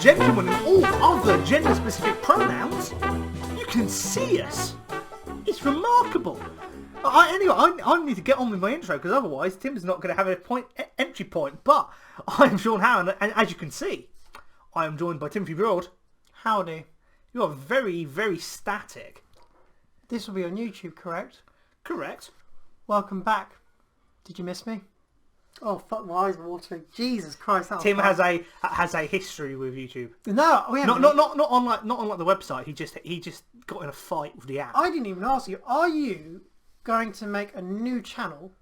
Gentlemen and all other gender-specific pronouns, you can see us. It's remarkable. Anyway, I need to get on with my intro because otherwise Tim's not going to have a entry point. But I'm Shaun, and as you can see, I am joined by Timothy Broad. Howdy. You are very, very static. This will be on YouTube, correct? Correct. Welcome back. Did you miss me? Oh fuck, my eyes are watering. Jesus Christ! Tim has a history with YouTube. No, we haven't. Not on the website. He just got in a fight with the app. I didn't even ask you. Are you going to make a new channel,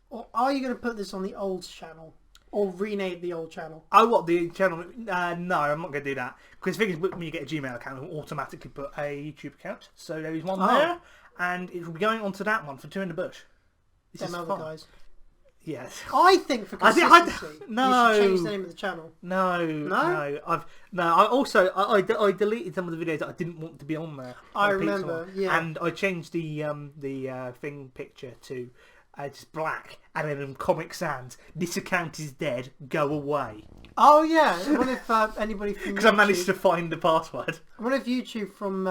or are you going to put this on the old channel, or rename the old channel? Oh, what, the channel? No, I'm not going to do that because figures when you get a Gmail account, it will automatically put a YouTube account. So there is one there, and it will be going onto that one for Two in the Bush. This is other guys. Yes. I think for consistency, no. you should change the name of the channel. No. I deleted some of the videos that I didn't want to be on there. I remember, yeah. And I changed the thing picture to just black, and then in Comic Sans, this account is dead, go away. Oh yeah, I wonder if anybody from because I managed to find the password. I wonder if YouTube from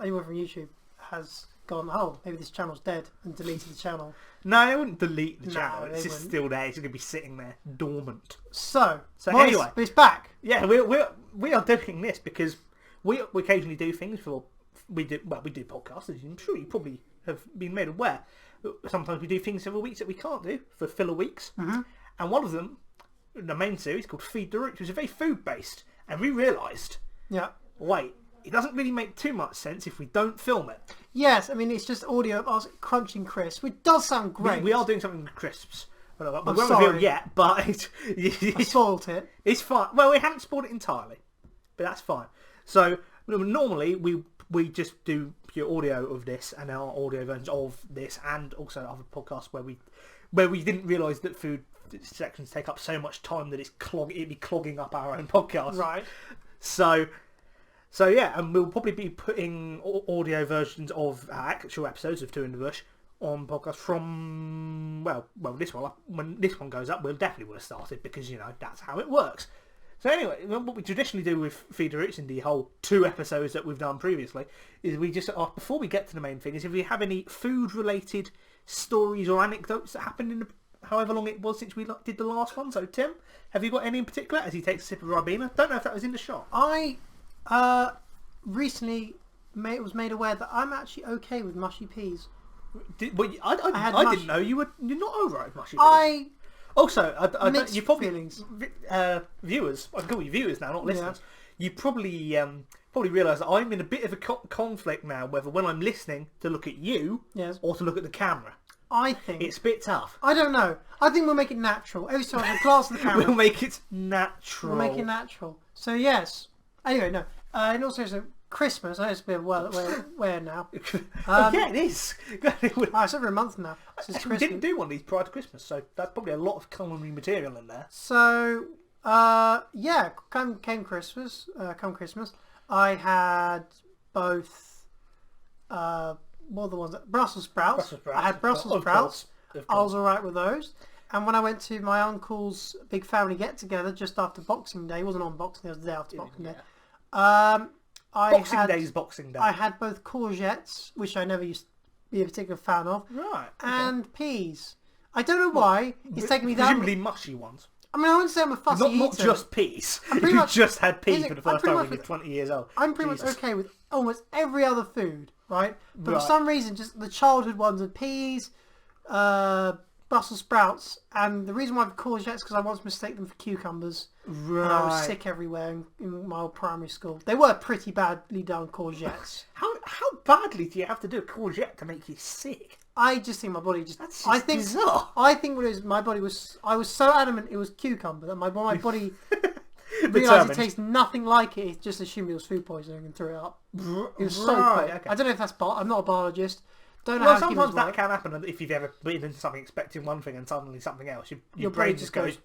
anyone from YouTube has gone, oh, maybe this channel's dead, and deleted the channel. No, they wouldn't delete the channel. It's just wouldn't. still there. It's going to be sitting there, dormant. So anyway, but it's back. Yeah, we are doing this because we occasionally do things we do podcasts. As I'm sure you probably have been made aware. Sometimes we do things several weeks that we can't do for filler weeks, and one of them, the main series called Feed the Roots, was very food based, and we realised, wait, it doesn't really make too much sense if we don't film it. Yes, I mean, it's just audio of us crunching crisps, which does sound great. We are doing something with crisps. We won't reveal yet, but I spoiled it. It's fine. Well, we haven't spoiled it entirely, but that's fine. So, normally, we just do pure audio of this and our audio versions of this and also other podcasts where we didn't realise that food sections take up so much time that it'd be clogging up our own podcast. Right. So yeah, and we'll probably be putting audio versions of actual episodes of Two in the Bush on podcast from this one. When this one goes up, we'll definitely will have started because that's how it works. So anyway, what we traditionally do with Feed the Roots in the whole 2 episodes that we've done previously is we just before we get to the main thing is if we have any food related stories or anecdotes that happened in however long it was since we did the last one. So Tim, have you got any in particular? As he takes a sip of Ribena, don't know if that was in the shot. I recently was made aware that I'm actually okay with mushy peas. I didn't know you're not over it, mushy peas. You probably viewers. I can call you viewers now, not listeners. Yeah. You probably realise that I'm in a bit of a conflict now, whether when I'm listening to look at you or to look at the camera. I think it's a bit tough. I don't know. I think we'll make it natural. Every time I have a glass of the camera, we'll make it natural. We'll make it natural. So yes. Anyway, no. And also, so Christmas. I know it's a bit of where now. Yeah, it is. It's over a month now. We didn't do one of these prior to Christmas, so that's probably a lot of culinary material in there. So, come Christmas, I had both, what are the ones? Brussels sprouts. I had Brussels sprouts. I was alright with those. And when I went to my uncle's big family get-together just after Boxing Day, it wasn't on Boxing Day, it was the day after Boxing Day. Boxing Day's Boxing Day. I had both courgettes, which I never used to be a particular fan of, and peas. I don't know why it's taken me that. Presumably mushy ones. I mean, I wouldn't say I'm a fussy eater. Not just peas. You just had peas for the first time when you're 20 years old. I'm pretty much okay with almost every other food, right? But for some reason, just the childhood ones are peas, Brussels sprouts, and the reason why I've courgettes because I once mistaken them for cucumbers. Right. And I was sick everywhere in my old primary school. They were pretty badly done courgettes. How badly do you have to do a courgette to make you sick? I just think my body just... That's just bizarre. I think what it was, my body was... I was so adamant it was cucumber that my body realised it tastes nothing like it. It just assumed it was food poisoning and threw it up. It was so quick. Okay. I don't know if that's... I'm not a biologist. Don't know Well, how sometimes humans that work. can happen if you've ever been into something expecting one thing and suddenly something else. Your brain brain just goes.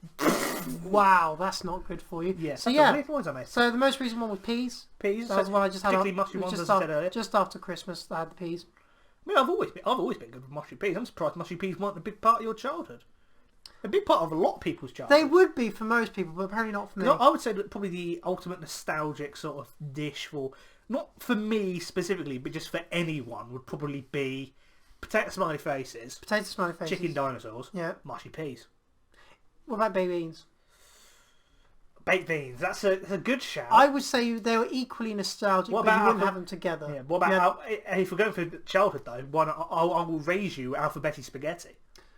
Wow, that's not good for you. Yeah. So that's yeah. the weird ones I made. So the most recent one was peas. Peas. That was one I just had. Particularly mushy ones, as I said earlier. Just after Christmas, I had the peas. I mean, I've always been good with mushy peas. I'm surprised mushy peas weren't a big part of your childhood. A big part of a lot of people's childhood. They would be for most people, but apparently not for me. I would say that probably the ultimate nostalgic sort of dish for, not for me specifically, but just for anyone, would probably be potato smiley faces, chicken dinosaurs, mushy peas. What about baked beans? Baked beans. That's a good shout. I would say they were equally nostalgic, but you wouldn't have them together. Yeah. What about if we're going for childhood though? I will raise you alphabeti spaghetti,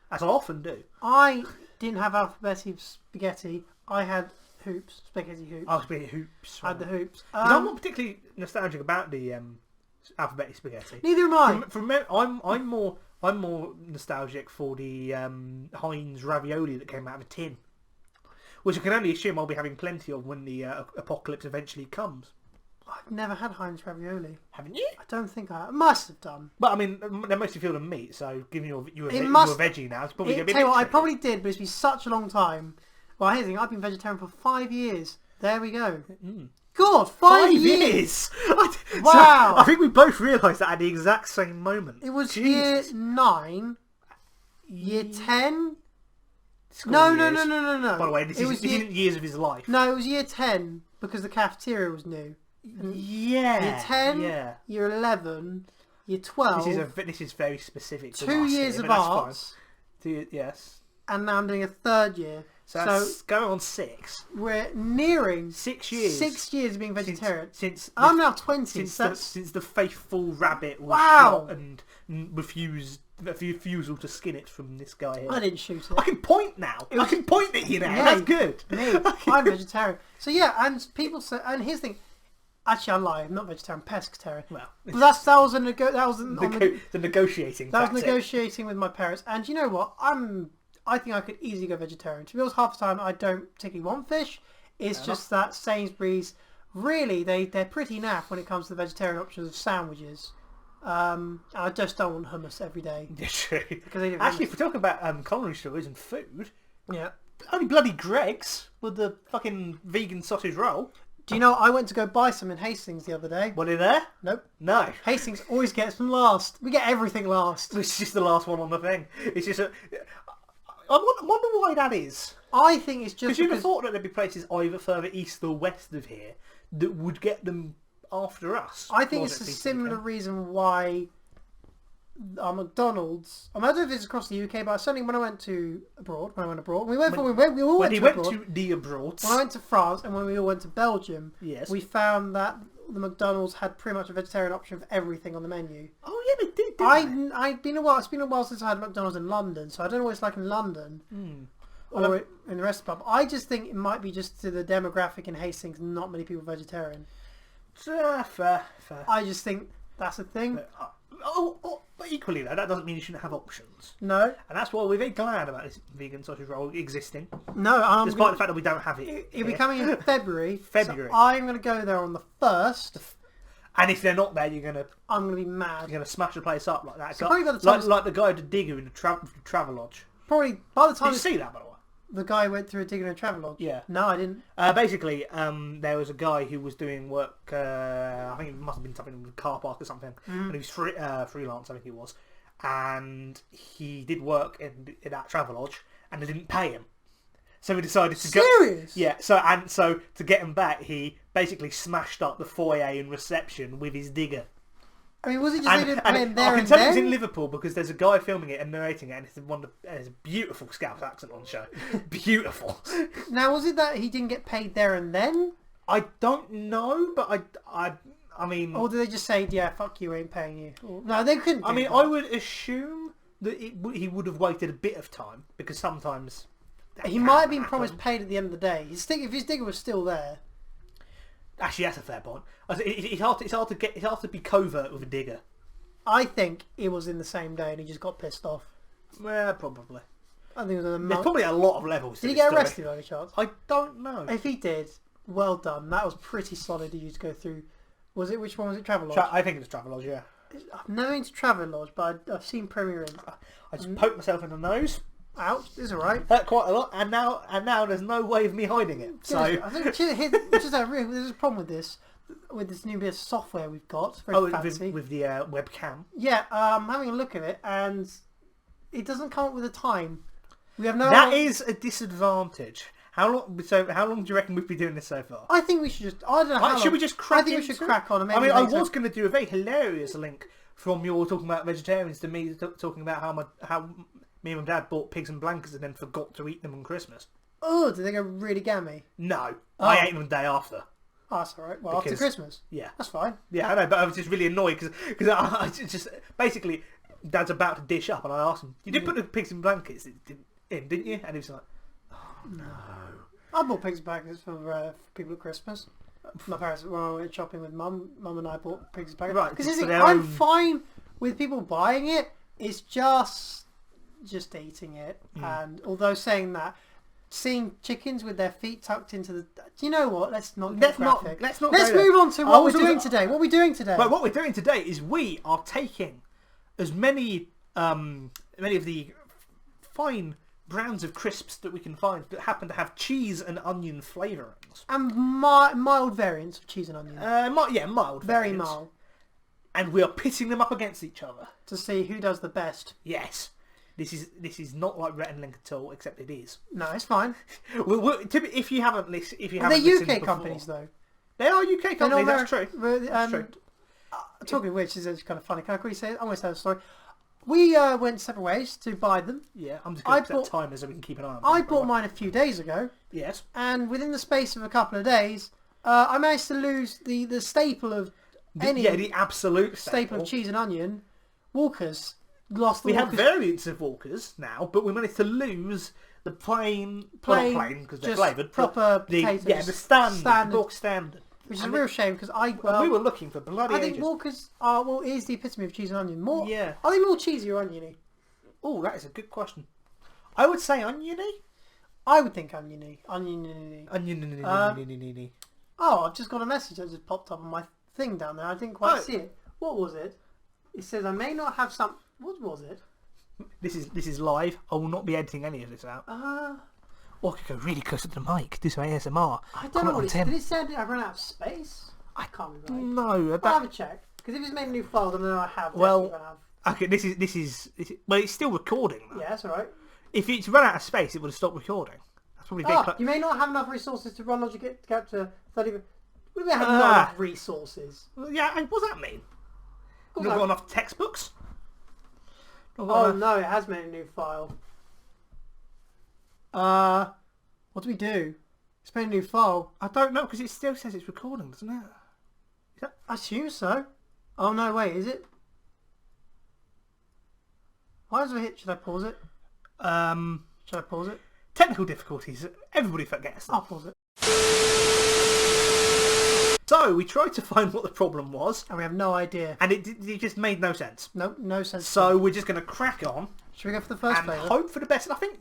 as I often do. I didn't have alphabeti spaghetti. I had spaghetti hoops. Oh, spaghetti hoops. I had the hoops. I'm not particularly nostalgic about the alphabeti spaghetti. Neither am I. I'm more nostalgic for the Heinz ravioli that came out of a tin, which I can only assume I'll be having plenty of when the apocalypse eventually comes. I've never had Heinz ravioli. Haven't you? I don't think I must have done. But I mean, they're mostly filled with meat, so given you're a veggie now, it's probably going to be. Tell you what, I probably did, but it's been such a long time. Well, here's the thing, I've been vegetarian for 5 years. There we go. God, 5 years! So, Wow! I think we both realised that at the exact same moment. It was Jesus. year 9, year 10. No. By the way, this isn't years of his life. No, it was year 10 because the cafeteria was new. Yeah. Year 10, yeah. year 11, year 12. This is very specific. 2 years of arts. Yes. And now I'm doing a 3rd year. So that's going on 6. We're nearing 6 years. 6 years of being vegetarian. I'm now 20. Since the faithful rabbit was Wow. shot and refusal to skin it from this guy here. I didn't shoot it. I can point now. I can point at you now. Me. That's good. Me. I'm vegetarian. So yeah, and people say, and here's the thing. Actually, I lie. I'm not vegetarian. Pescatarian. Well, but that was the negotiating. That was negotiating with my parents. And you know what? I think I could easily go vegetarian. To be honest, half the time I don't particularly want fish. It's just that Sainsbury's, really, they're pretty naff when it comes to the vegetarian options of sandwiches. I just don't want hummus every day. Yeah, true. Actually, if we're talking about culinary stories and food, yeah, only bloody Greg's with the fucking vegan sausage roll. Do you know, I went to go buy some in Hastings the other day. Were they there? Nope. No. Hastings always gets them last. We get everything last. It's just the last one on the thing. It's just I wonder why that is. I think it's just because you'd have thought that there'd be places either further east or west of here that would get them after us. I think it's a similar reason why McDonald's. I don't know if it's across the UK, but certainly when I went abroad, we all went to the abroad. When I went to France and when we all went to Belgium, yes, we found that the McDonald's had pretty much a vegetarian option for everything on the menu. Oh yeah, they did. It's been a while since I had McDonald's in London, so I don't know what it's like in London or in the rest of the pub. I just think it might be just to the demographic in Hastings. Not many people are vegetarian. Fair. I just think that's a thing. But equally though, that doesn't mean you shouldn't have options. No. And that's why we're very glad about this vegan sausage roll existing. No, despite the fact that we don't have it. It'll be coming in February. February. So I'm going to go there on the 1st. And if they're not there, I'm going to be mad. You're going to smash the place up like that. So probably by the time like the guy at the digger in the Travelodge. Probably by the time... Did you see that, by the way? The guy went through a digger in a Travelodge? Yeah. No, I didn't. Basically, there was a guy who was doing work, I think it must have been something in the car park or something, and he was freelance, I think he was, and he did work in that Travelodge, and they didn't pay him. So he decided to go... Serious? Yeah, so to get him back, he basically smashed up the foyer and reception with his digger. I mean, was it just they didn't pay him there I can and tell then? it was in Liverpool because there's a guy filming it and narrating it, and there's a beautiful Scouse accent on the show. Beautiful. Now, was it that he didn't get paid there and then? I don't know, but I mean... Or did they just say, yeah, fuck you, we ain't paying you? Or, no, they couldn't I mean, I would assume that he would have waited a bit of time, because sometimes... He might have been promised paid at the end of the day. If his digger was still there... Actually, that's a fair point. It's hard to be covert with a digger. I think it was in the same day and he just got pissed off. Yeah, probably. I think it was There's probably a lot of levels. Did he get arrested by any chance? I don't know. If he did, well done. That was pretty solid of you to go through. Was it? Which one was it? Travelodge? I think it was Travelodge, yeah. I've never been to Travelodge, but I've seen Premier Inn. I just poked myself in the nose. Ouch, it's alright. Hurt quite a lot, and now there's no way of me hiding it. So I think there's a problem with this new bit of software we've got. Very fancy. With the webcam. Yeah, I'm having a look at it, and it doesn't come up with a time. We have no. That is a disadvantage. How long do you reckon we've been doing this so far? I think we should just. I don't know. How should we just crack? I think we should crack on. And maybe I was going to do a very hilarious link from your talking about vegetarians to me talking about how me and my dad bought pigs and blankets and then forgot to eat them on Christmas. Oh, did they go really gammy? No, I ate them the day after. Oh, that's alright. Well, after Christmas. Yeah. That's fine. Yeah, I know, but I was just really annoyed because I just basically Dad's about to dish up and I asked him, "You did put the pigs and blankets in, didn't you?" And he was like, "Oh no." I bought pigs and blankets for people at Christmas. My parents, when I went shopping with Mum and I bought pigs and blankets. Right, because I'm fine with people buying it. It's just eating it. And although saying that, seeing chickens with their feet tucked into the... Do you know what? Let's not get graphic. Let's move on to what we're doing today. What are we doing today? Well, what we're doing today is we are taking as many of the fine brands of crisps that we can find that happen to have cheese and onion flavourings. And mild variants of cheese and onion. Mild. Very variants. mild. And we are pitting them up against each other. To see who does the best. Yes. This is not like Rhett and Link at all, except it is. No, it's fine. If you haven't listened, they're UK companies though. They are UK companies. That's true. That's true. Talking of which, is kind of funny. Can I quickly say? I want to tell a story. We went separate ways to buy them. Yeah, I'm just going to set timers so we can keep an eye on them. I bought mine a few days ago. Yes. And within the space of a couple of days, I managed to lose the staple of the absolute staple of cheese and onion. Walkers. We have variants of Walkers now, but we managed to lose the plain well, not plain because they're flavoured. Proper potatoes. Yeah, the standard. Which is a real shame because we were looking for bloody ages. I think Walkers are is the epitome of cheese and onion. Are they more cheesy or oniony? Oh, that is a good question. I would say oniony. I would think oniony. Oniony. Oh, I've just got a message that just popped up on my thing down there. I didn't quite see it. What was it? It says I may not have some. What was it? This is live. I will not be editing any of this out. Or I could go really close to the mic, do some ASMR. I don't know what it is. Did it say I ran out of space? I can't remember. No, I'll have a check. Because if it's made a new file, then I have. Okay, this is well, it's still recording though. Yeah, that's alright. If it's run out of space, it would have stopped recording. That's probably you may not have enough resources to run Logic to get to 30. What do we have enough resources? Yeah, and what does that mean? Not got enough textbooks? Oh no, it has made a new file. What do we do? It's made a new file. I don't know because it still says it's recording, doesn't it? I assume so. Oh no, wait, is it? Why does it hit? Should I pause it? Should I pause it? Technical difficulties. Everybody forgets them. I'll pause it. So we tried to find what the problem was, and we have no idea. And it just made no sense. No sense. So we're just going to crack on. Should we go for the first flavour? And hope for the best. And I think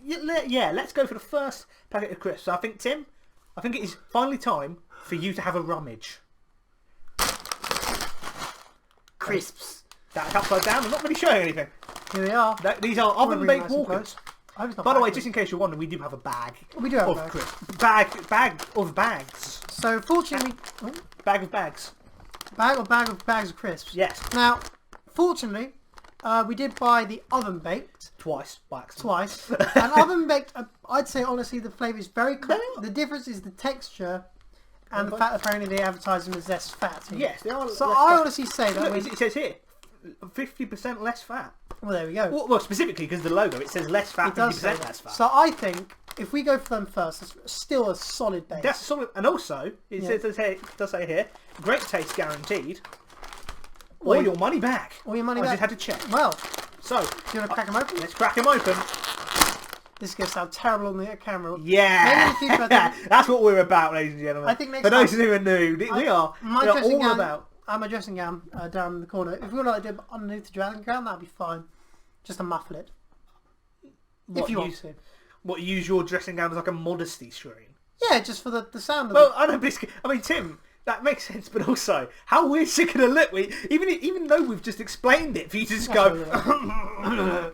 let's go for the first packet of crisps. So I think Tim, it is finally time for you to have a rummage. Crisps. That's upside down. I'm not really showing anything. Here they are. These are oven baked Walkers. By the way, just in case you're wondering, we do have a bag. We do have a bag. Crisps. Bag of bags. So fortunately, bag of bags. Bag of bags of crisps. Yes. Now, fortunately, we did buy the oven baked twice by accident. Twice. And oven baked, I'd say honestly, the flavour is very close. The difference is the texture and the fact apparently they advertise them as less fatty. Yes, they are. So I honestly say that it says here 50% less fat. Well, there we go. Well, specifically because the logo, it says less fat, 50% less fat. So I think if we go for them first, it's still a solid base. That's solid, and also it does say here, great taste guaranteed, or your money back. Or your money back. I just had to check. Well, so do you want to crack them open? Let's crack them open. This is going to sound terrible on the camera. Yeah, that's what we're about, ladies and gentlemen. I think next for those who are new, we are all about. My dressing gown down in the corner. If we want to do it underneath the dressing gown, that'd be fine. Just to muffle it. If you want to. Use your dressing gown as like a modesty screen? Yeah, just for the sound of Well, I know, but I mean, Tim, that makes sense, but also, how weird is it going to look? Even though we've just explained it, for you to just go...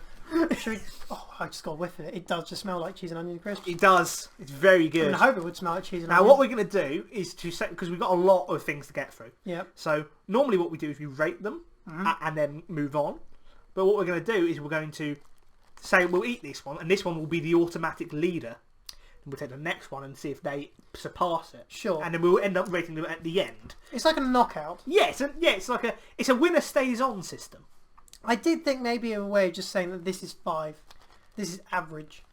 I just got a whiff of it. It does just smell like cheese and onion crisps. It does. It's very good. I hope it would smell like cheese and onion. Now, what we're going to do is to say, because we've got a lot of things to get through. Yeah. So, normally what we do is we rate them and then move on. But what we're going to do is we're going to say we'll eat this one, and this one will be the automatic leader. And we'll take the next one and see if they surpass it. Sure. And then we'll end up rating them at the end. It's like a knockout. Yeah, it's a winner stays on system. I did think maybe a way of just saying that this is 5. This is average.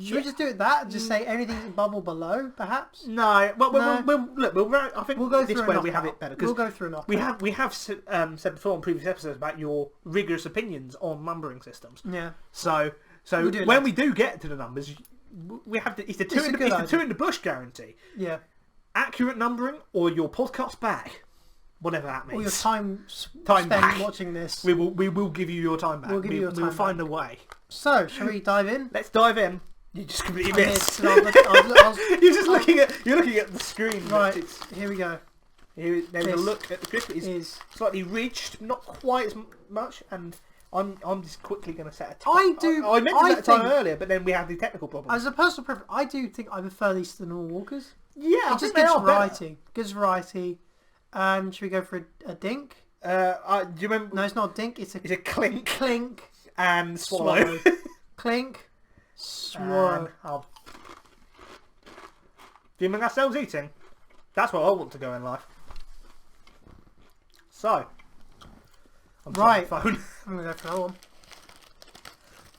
Should we just do it that and just say anything above or below, perhaps? No. Well, I think we'll go this through way we have it better. We'll go through knockout. We have said before on previous episodes about your rigorous opinions on numbering systems. Yeah. So when we do get to the numbers, we have it's the two in the bush guarantee. Yeah. Accurate numbering or your podcast back. Whatever that means. Or your time spent back. watching this. We will give you your time back. We'll give you your time We'll find back. a way. So, shall we dive in? Let's dive in. You just completely missed. You're looking at the screen. Right, here we go. There's a look at the crisp. It is slightly ridged, not quite as much, and I'm just quickly going to set a time. I meant to set a time earlier, but then we had the technical problems. As a personal preference, I do think I prefer these to the normal Walkers. Yeah, it just gives variety. Gives variety. Should we go for a dink? Do you remember? No, it's not a dink. It's a clink. Clink. And swallow. Clink. Swallow. Filming ourselves eating. That's what I want to go in life. So. Right. Phone. I'm going to go for that one.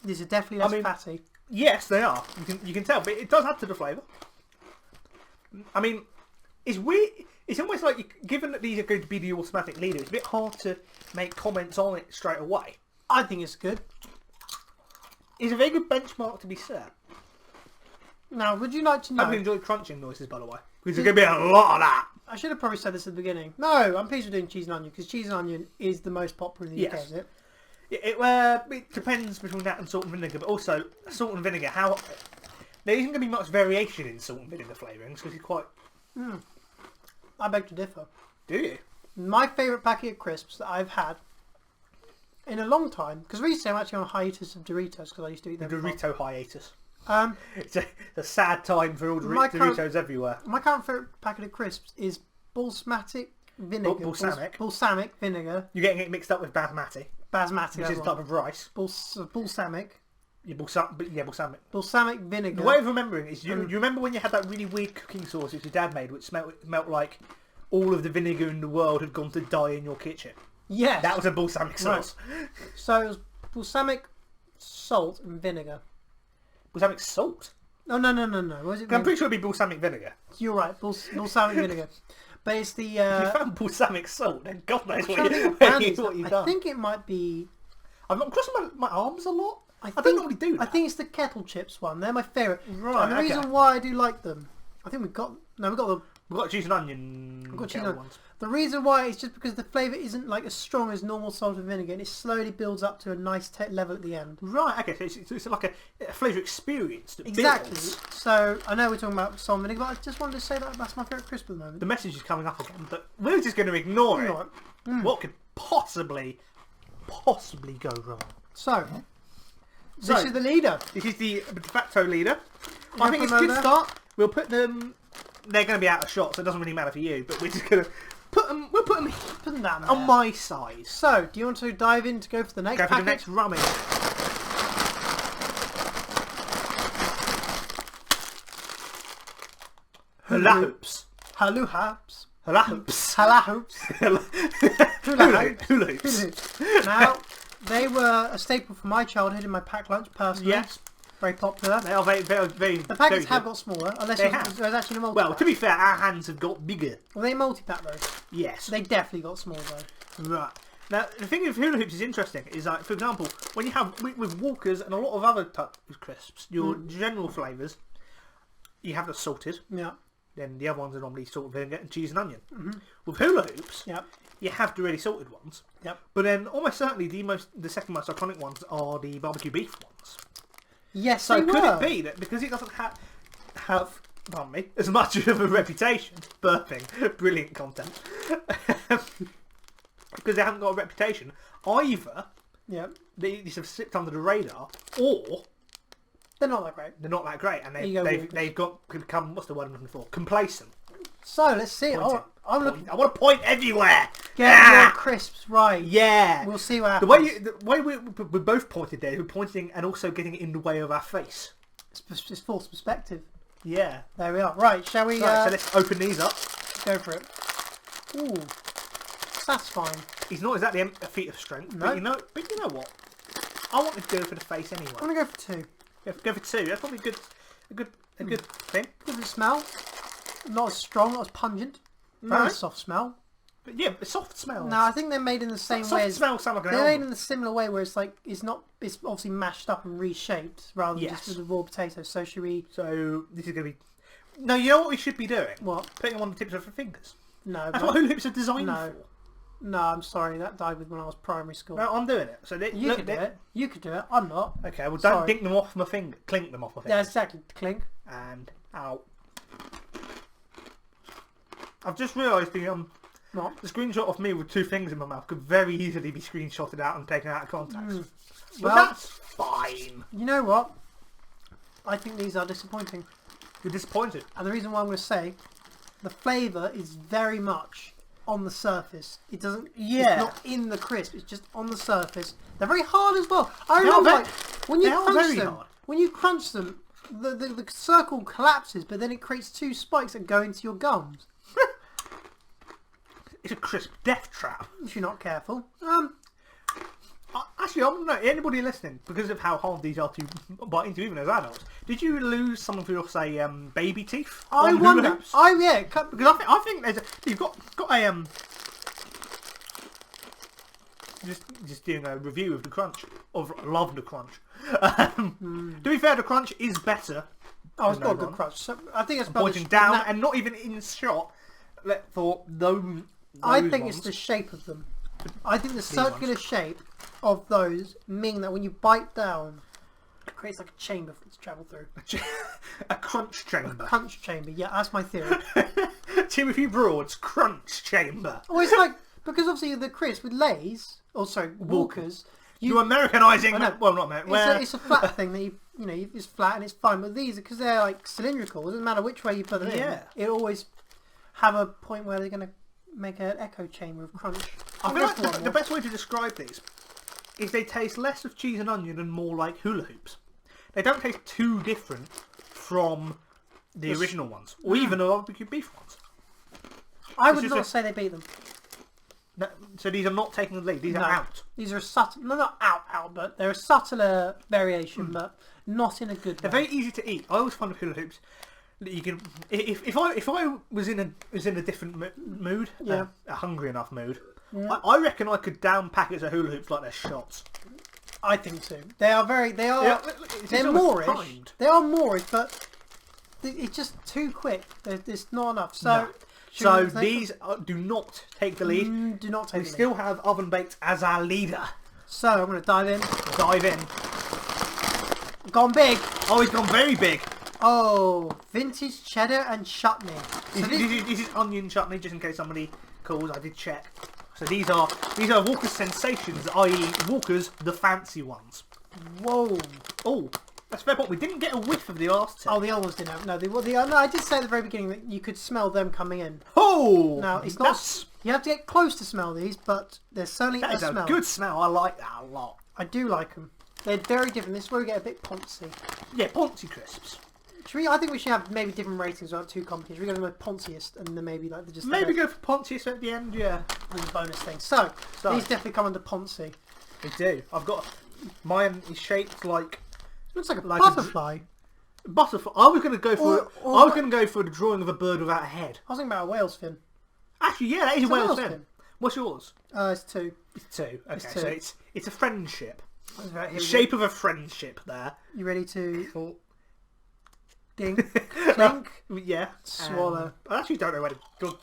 These are definitely less fatty. Yes, they are. You can tell, but it does add to the flavour. I mean, it's weird. It's almost like, given that these are going to be the automatic leader, it's a bit hard to make comments on it straight away. I think it's good. It's a very good benchmark to be set. Now, would you like to know... I enjoy crunching noises, by the way. Because there's going to be a lot of that. I should have probably said this at the beginning. No, I'm pleased we're doing cheese and onion, because cheese and onion is the most popular in the UK, is it? It depends between that and salt and vinegar, but also salt and vinegar, there isn't going to be much variation in salt and vinegar flavourings, because it's quite... I beg to differ. Do you? My favourite packet of crisps that I've had in a long time, because recently I'm actually on a hiatus of Doritos, because I used to eat them. The Dorito hiatus. It's a sad time for all Doritos everywhere. My current favourite packet of crisps is balsamic vinegar. Balsamic vinegar. You're getting it mixed up with basmati. Basmati, which is a type of rice. Balsamic. Balsamic. Balsamic vinegar. The way of remembering is, you remember when you had that really weird cooking sauce which your dad made, which smelt like all of the vinegar in the world had gone to die in your kitchen? Yes. That was a balsamic sauce. Right. So it was balsamic salt and vinegar. Balsamic salt? No. What is it? I'm pretty sure it'd be balsamic vinegar. You're right, balsamic vinegar. But it's the... If you found balsamic salt, then God knows what you've done. I think it might be... I'm crossing my arms a lot. I don't normally do that. I think it's the kettle chips one. They're my favourite. Right, and the reason why I do like them... I think we've got cheese and onion. We've got cheese and onion. The reason why is just because the flavour isn't like as strong as normal salt and vinegar, and it slowly builds up to a nice level at the end. Right, okay, so it's like a flavour experience that exactly. builds. So I know we're talking about salt and vinegar, but I just wanted to say that that's my favourite crisp at the moment. The message is coming up again, but we're just going to ignore it. What could possibly go wrong? So this is the leader. This is the de facto leader. I think it's a good start. We'll put them... They're going to be out of shot, so it doesn't really matter for you, but we're just going to put them down there. On my size. So, do you want to dive in to go for the next packet? Go for the next rumming. Hula hoops. Hula hoops. Hula hoops. Hula hoops. Hula hoops. Now, they were a staple from my childhood in my packed lunch, personally. Yes. Very popular. They are very The packets have got smaller, unless it was actually a multi-pack. Well, to be fair, our hands have got bigger. Were they multi-pack though? Yes. They definitely got smaller though. Right. Now, the thing with hula hoops is interesting. Is like, for example, when you have with Walkers and a lot of other types of crisps, your general flavours, you have the salted. Yeah. Then the other ones are normally salt and vinegar and cheese and onion. With hula hoops, you have the really salted ones. Yep. But then almost certainly the second most iconic ones are the barbecue beef ones. Yes, so could it be that because it doesn't have pardon me, as much of a reputation. Burping, brilliant content. Because they haven't got a reputation. Either they sort of slipped under the radar, or they're not that great. They're not that great, and they've got become, what's the word I'm looking for? Complacent. So let's see. I want to point everywhere. Get your crisps right. Yeah. We'll see what happens. The way we both pointed there, we're pointing and also getting it in the way of our face. It's false perspective. Yeah. There we are. Right, shall we... Right, so let's open these up. Go for it. Ooh. Satisfying. He's not exactly a feat of strength, no. But you know what? I want to go for the face anyway. I'm going to go for 2. Go for 2. That's probably a good thing. Good smell. Not as strong, not as pungent. Very soft smell. But yeah, a soft smell. No, I think they're made in the same way. Soft smells sound like an They're album. made in the similar way where it's like it's obviously mashed up and reshaped rather than just with the raw potatoes. So should we? So this is going to be. No, you know what we should be doing? What? Putting them on the tips of our fingers. No, that's what hula hoops are designed for. No, I'm sorry. That died with when I was primary school. No, I'm doing it. So you could do it. You could do it. I'm not. Okay, well, don't dink them off my finger. Clink them off my finger. Yeah, exactly. Clink. And out. I've just realised the screenshot of me with 2 fingers in my mouth could very easily be screenshotted out and taken out of context. But that's fine. You know what? I think these are disappointing. You're disappointed. And the reason why I'm going to say, the flavour is very much on the surface. It doesn't. Yeah. It's not in the crisp. It's just on the surface. They're very hard as well. I remember when you crunch them. When you crunch them, the circle collapses, but then it creates 2 spikes that go into your gums. It's a crisp death trap. If you're not careful. Actually, I don't know. Anybody listening, because of how hard these are to bite into, even as adults, did you lose some of your, say, baby teeth? I wonder. Because I think there's you've got a just doing a review of the crunch, love the crunch. To be fair, the crunch is better. Oh, it's got a good crunch. So I think it's pointing down and not even in shot. For those I think it's the shape of them. I think the circular shape of those mean that when you bite down, it creates like a chamber for it to travel through. A crunch chamber. A crunch chamber, yeah, that's my theory. Timothy Broad's crunch chamber. Well, it's like, because obviously the crisp with Lay's, Walkers. You're Americanising. Well, not American. It's a flat thing that it's flat and it's fine. But these, because they're like cylindrical, it doesn't matter which way you put them in. It always have a point where they're going to make an echo chamber of crunch. I feel like the best way to describe these is they taste less of cheese and onion and more like hula hoops. They don't taste too different from the original ones, or even the barbecue beef ones. I would not say they beat them. No, so these are not taking the lead. These are out. These are a subtle, not out, but they're a subtler variation, but not in a good way. They're very easy to eat. I always find with hula hoops that you can, if I was in a different mood, a hungry enough mood, I reckon I could down packets of hula hoops like they're shots. I think so. They're moreish. They are moreish, but it's just too quick. It's not enough. So these do not take the lead. Do not take the lead. We still have oven baked as our leader. So I'm going to dive in. Gone big. Oh, he's gone very big. Oh, vintage cheddar and chutney. So this is onion chutney, just in case somebody calls. I did check. So these are Walker's Sensations, i.e. Walker's the fancy ones. Whoa. Oh, that's a fair point. We didn't get a whiff of the last two. Oh, the old ones didn't have. No, I did say at the very beginning that you could smell them coming in. Oh! Now, it's not... You have to get close to smell these, but there's certainly a smell. That is a good smell. I like that a lot. I do like them. They're very different. This is where we get a bit poncy. Yeah, poncy crisps. I think we should have maybe different ratings on 2 companies. We go to the ponciest and then maybe like just maybe go for ponciest at the end. Yeah, as a bonus thing. So these definitely come under poncy. They do. I've got mine is shaped like looks like a butterfly. Butterfly. I was going to go for. I was going to go for the drawing of a bird without a head. I was thinking about a whale's fin. Actually, yeah, that is a whale's fin. What's yours? It's 2. It's 2. Okay, so it's a friendship. The shape of a friendship there. You ready to? Dink, clink, yeah, swallow. I actually don't know where to go.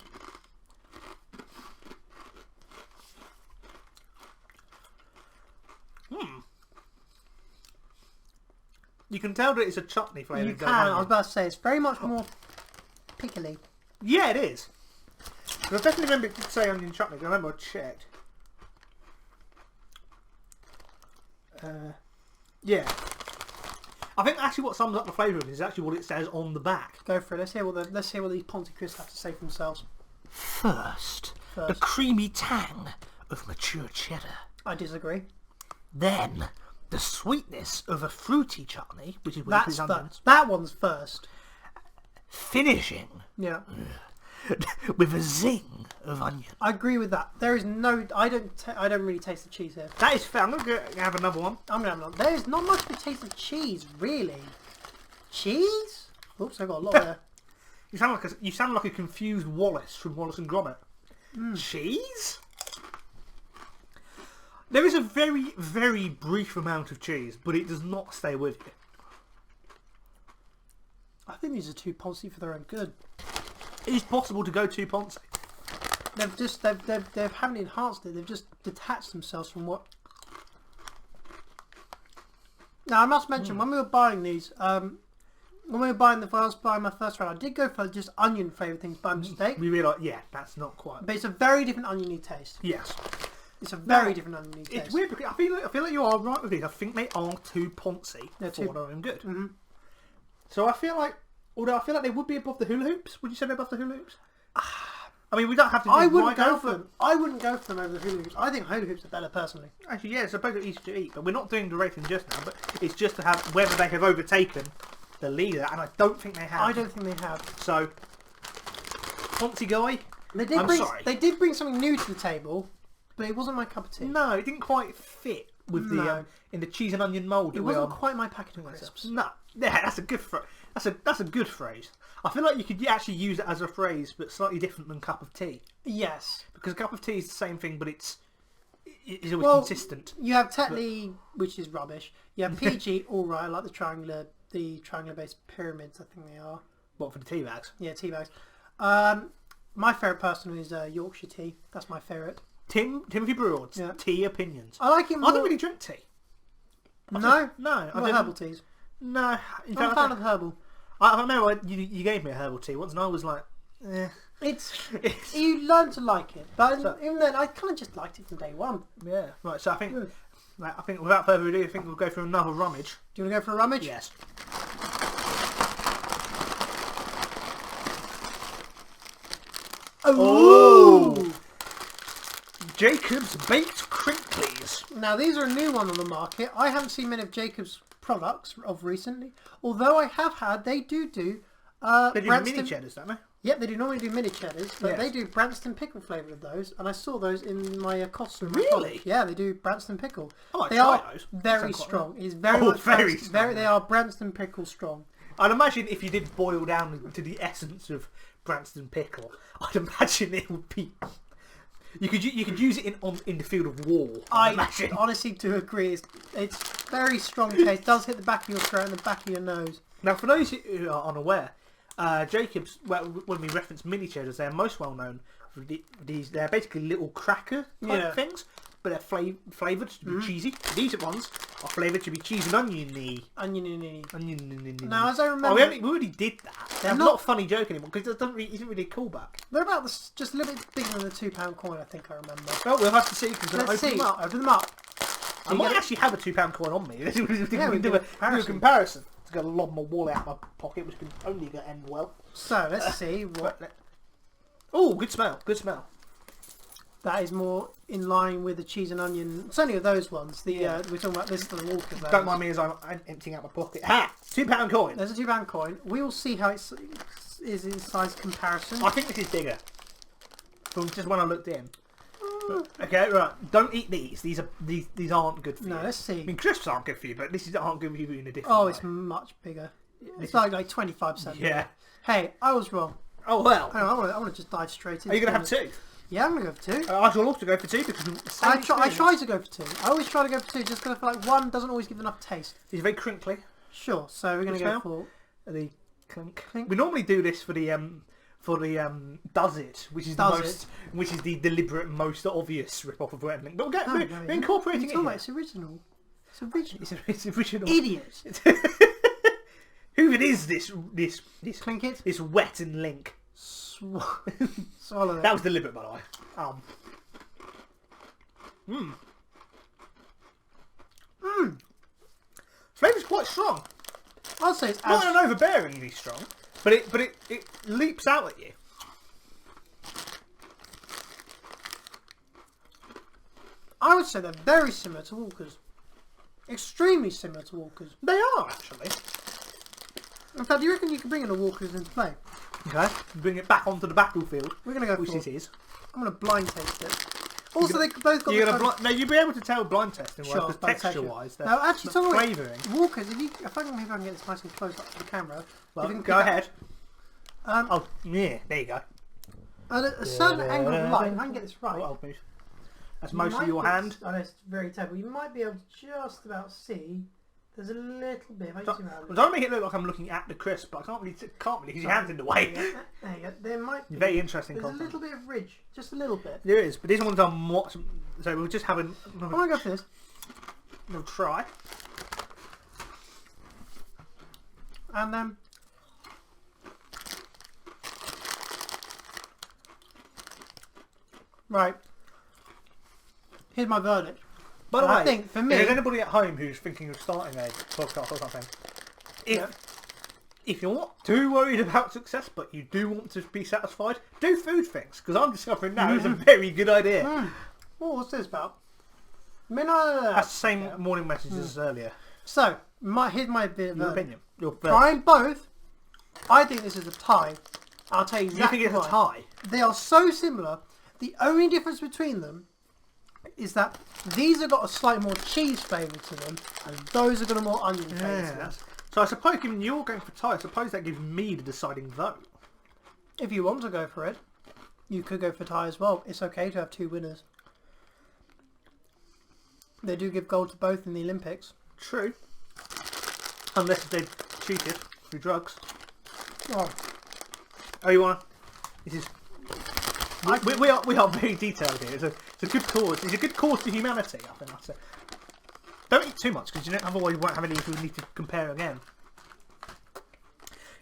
You can tell that it's a chutney flavour. You can. I was about to say it's very much more. pickly. Yeah, it is. But I definitely remember it did say onion chutney. I remember I checked. Yeah. I think actually what sums up the flavour of it is actually what it says on the back. Go for it. Let's hear what these Ponzi crisps have to say for themselves. First, the creamy tang of mature cheddar. I disagree. Then, the sweetness of a fruity chutney, which is with onions. That one's first. Finishing. Yeah. With a zing of onion. I agree with that. There is no. I don't really taste the cheese here. That is fair. I'm going to have another one. I'm going to have another. There is not much of a taste of cheese, really. Cheese? Oops, I got a lot there. You sound like a confused Wallace from Wallace and Gromit. Cheese? There is a very, very brief amount of cheese, but it does not stay with you. I think these are too poncy for their own good. It is possible to go too poncy. They haven't enhanced it. They've just detached themselves from what. Now I must mention when we were buying these, when I was buying my first round, I did go for just onion flavoured things by mistake. We realised, yeah, that's not quite. But it's a very different oniony taste. Yes. It's a very different oniony taste. It's weird because I feel like you are right with these. I think they are too poncy for their own good. Mm-hmm. So I feel like, although I feel like they would be above the hula hoops. Would you say they're above the hula hoops? I mean, we don't have to. I wouldn't go for them. I wouldn't go for them over the hula hoops. I think hula hoops are better personally. Actually, yeah, it's supposed to be easy to eat, but we're not doing the rating just now. But it's just to have whether they have overtaken the leader, and I don't think they have. I don't think they have. So, poncy guy. They did bring something new to the table, but it wasn't my cup of tea. No, it didn't quite fit with the in the cheese and onion mould. It wasn't quite my packet of crisps. No, yeah, that's a good that's a good phrase. I feel like you could actually use it as a phrase, but slightly different than cup of tea. Yes, because a cup of tea is the same thing, but it's always consistent. You have Tetley, which is rubbish. You have PG, all right, like the triangular based pyramids. I think they are. What, for the tea bags? Yeah, tea bags. My favourite personally is Yorkshire tea. That's my favourite. Timothy Broad's tea opinions. I like him. I don't really drink tea. No, I don't. Herbal teas. No, I'm a fan of herbal. I remember you gave me a herbal tea once, and I was like, eh. You learn to like it, but even then, I kind of just liked it from day one. Yeah, right. So I think without further ado, I think we'll go for another rummage. Do you want to go for a rummage? Yes. Oh! Jacob's Baked Crinklies. Now these are a new one on the market. I haven't seen many of Jacob's products of recently, although I have had. They do. They do mini cheddars, don't they? Yep, they do normally do mini cheddars, but they do Branston pickle flavour of those, and I saw those in my Costa. Really? Yeah, they do Branston pickle. Oh, they are those. Very strong. It's very strong. They are Branston pickle strong. I'd imagine if you did boil down to the essence of Branston pickle, I'd imagine it would be. You could use it in the field of war. I honestly do agree. It's very strong taste. It does hit the back of your throat and the back of your nose. Now, for those who are unaware, Jacob's, when we reference mini cheddars, they're most well known for these. They're basically little cracker type things, but they're flavoured to be cheesy. These ones are flavoured to be cheese and oniony. Oniony. Now, as I remember, we already did that. That's not a funny joke anymore because it isn't really a callback. They're about just a little bit bigger than the £2 coin, I think I remember. Well, we'll have to see. Let's see. Open them up. I might actually have a £2 coin on me. We can do a comparison. It's got a lot more wallet out of my pocket, which can only end well. So let's see what. Oh, good smell! Good smell. That is more in line with the cheese and onion. Certainly with those ones. We're talking about this for the Walker. Don't mind me as I'm emptying out my pocket. Ha! £2 coin. There's a £2 coin. We will see how it is in size comparison. I think this is bigger. From just when I looked in. Okay, right. Don't eat these. These aren't good for you. No, let's see. I mean, crisps aren't good for you, but these aren't good for you in a different way. Oh, it's much bigger. It's like 25%. Yeah. Hey, I was wrong. Oh well. I want to just dive straight in. Are you going to have two? Yeah, I'm going to go for two. I shall also go for two because I try to go for two. I always try to go for two just because I feel like one doesn't always give enough taste. It's very crinkly. Sure. So we're going to go for the clink. We normally do this for the does it, which is the deliberate, most obvious rip-off of Wetling. But we're incorporating it. It's original. It's original. It's original. Idiot. Who even is this Clink it. this wet and link? Swallow it. That was deliberate, by the way. Flavour's quite strong. I'll say it's Not an overbearingly strong, but it leaps out at you. I would say they're very similar to Walkers. Extremely similar to Walkers. They are, actually. In fact, do you reckon you could bring in a Walkers into play? Okay. Bring it back onto the battlefield. We're going to go which for this is. I'm going to blind taste it. Also, they both got No, you'll be able to tell blind testing Sure, because texture-wise, they're no, actually, flavouring. Walkers, if I can get this nice and close up to the camera. Well, go ahead. Oh, yeah, there you go. At a certain angle of light, if I can get this right. Oh, move. That's mostly your hand. I know it's very terrible. You might be able to just about see. There's a little bit. I'm trying to make it look like I'm looking at the crisp, but I can't really because your hand's in the way. There you go. There might be. Very interesting. There's a little bit of ridge, just a little bit. There is, but these ones are more. So we'll just have a. I'm gonna go for this. We'll try. And then. Right. Here's my verdict. By the way, I think for me, if there's anybody at home who's thinking of starting a podcast or something, if you're not too worried about success, but you do want to be satisfied, do food things, because I'm discovering now it's a very good idea. Oh, what's this about? No. That's the same morning message as earlier. So, here's my bit of Your opinion. Trying both, I think this is a tie. I'll tell you exactly You think it's a tie? They are so similar. The only difference between them is that these have got a slightly more cheese flavour to them, and those have got a more onion flavour to them. So I suppose, given you're going for tie, I suppose that gives me the deciding vote. If you want to go for it, you could go for tie as well. It's okay to have two winners. They do give gold to both in the Olympics. True. Unless they've cheated through drugs. Oh, you want to... This is... We are very detailed here. It's a good cause. It's a good cause to humanity, I think that's it. Don't eat too much, because otherwise you won't have any if we need to compare again.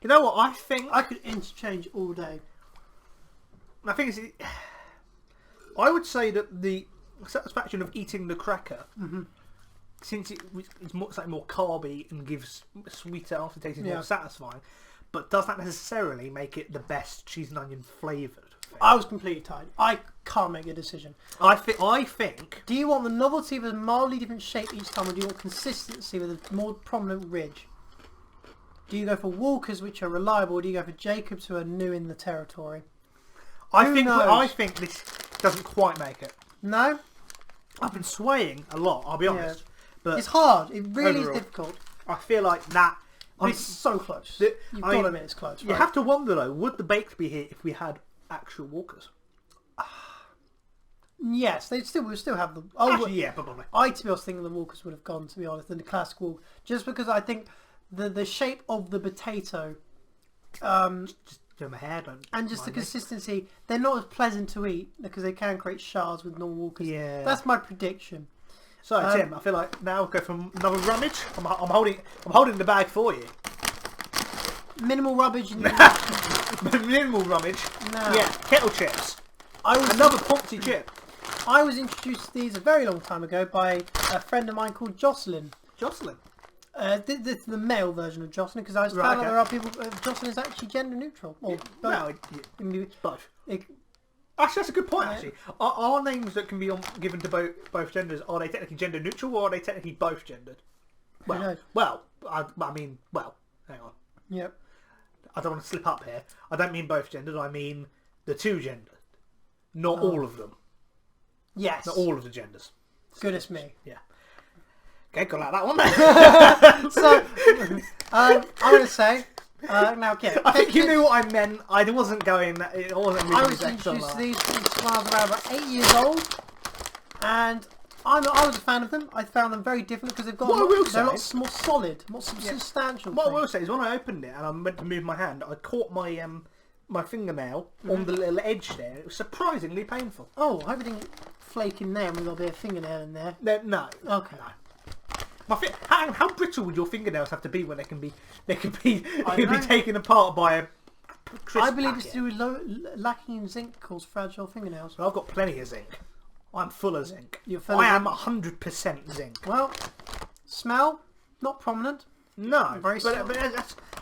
You know what? I think... I could interchange all day. I think it's... I would say that the satisfaction of eating the cracker, since it's slightly more carby and gives sweeter aftertaste, is more satisfying, but does not necessarily make it the best cheese and onion flavoured. I was completely tired. I can't make a decision. I think... Do you want the novelty of a mildly different shape each time, or do you want consistency with a more prominent ridge? Do you go for Walkers, which are reliable, or do you go for Jacobs, who are new in the territory? I think this doesn't quite make it. No? I've been swaying a lot, I'll be honest. But it's hard. It really overall, is difficult. I feel like that... I'm so close. You've got to admit it's close. You have to wonder, though, would the baked be here if we had actual Walkers? Yes, we would still have them. Actually, yeah, probably. I, to be honest, think the Walkers would have gone, to be honest, than the classic Walker. Just because I think the shape of the potato... just do my hair, don't and just the consistency, they're not as pleasant to eat because they can create shards with normal Walkers. Yeah. That's my prediction. So, Tim, I feel like now I'll go for another rummage. I'm holding the bag for you. Minimal rubbish. Minimal rummage. No. Yeah, kettle chips. Another Ponty chip. I was introduced to these a very long time ago by a friend of mine called Jocelyn. Jocelyn? This is the male version of Jocelyn, because I found out there are people... Jocelyn is actually gender neutral. Or both. No, both. Actually, that's a good point, actually. Are names that can be given to both genders, are they technically gender neutral, or are they technically both gendered? Hang on. Yep. I don't want to slip up here. I don't mean both gendered, I mean the two gendered. Not all of them. Yes. Not all of the genders. Goodness me. Yeah. Okay, got like that one. So, I'm going to say... now, I think you knew what I meant. I wasn't going... I was introduced to these when I was around about 8 years old. And I was a fan of them. I found them very different because they've got they're a lot more solid, more substantial. What I will say is when I opened it and I meant to move my hand, I caught my my fingernail on the little edge there. It was surprisingly painful. Oh, I hope it didn't flake in there when there'll be a fingernail in there. No. Okay. How brittle would your fingernails have to be when they can be taken apart by a crisp I believe packet? it's to do with lacking in zinc cause fragile fingernails. Well, I've got plenty of zinc. I'm full of zinc. You're full of I am zinc? 100% zinc. Well, smell not prominent. No, Very but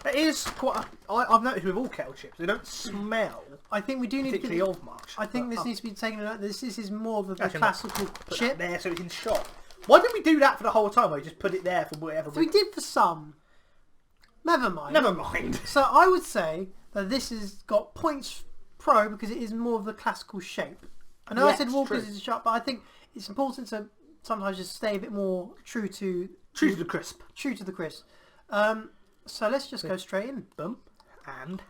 that is quite. I've noticed with all kettle chips, they don't smell I think we do need to particularly of much. I think this needs to be taken. This is more of the classical Put chip. that there so it's in shot. Why didn't we do that for the whole time? We just put it there for whatever. We did for some. Never mind. Never mind. So I would say that this has got points pro because it is more of the classical shape. I know I said Walker's is sharp, but I think it's important to sometimes just stay a bit more true to the crisp. True to the crisp. So let's just go straight in. Boom. And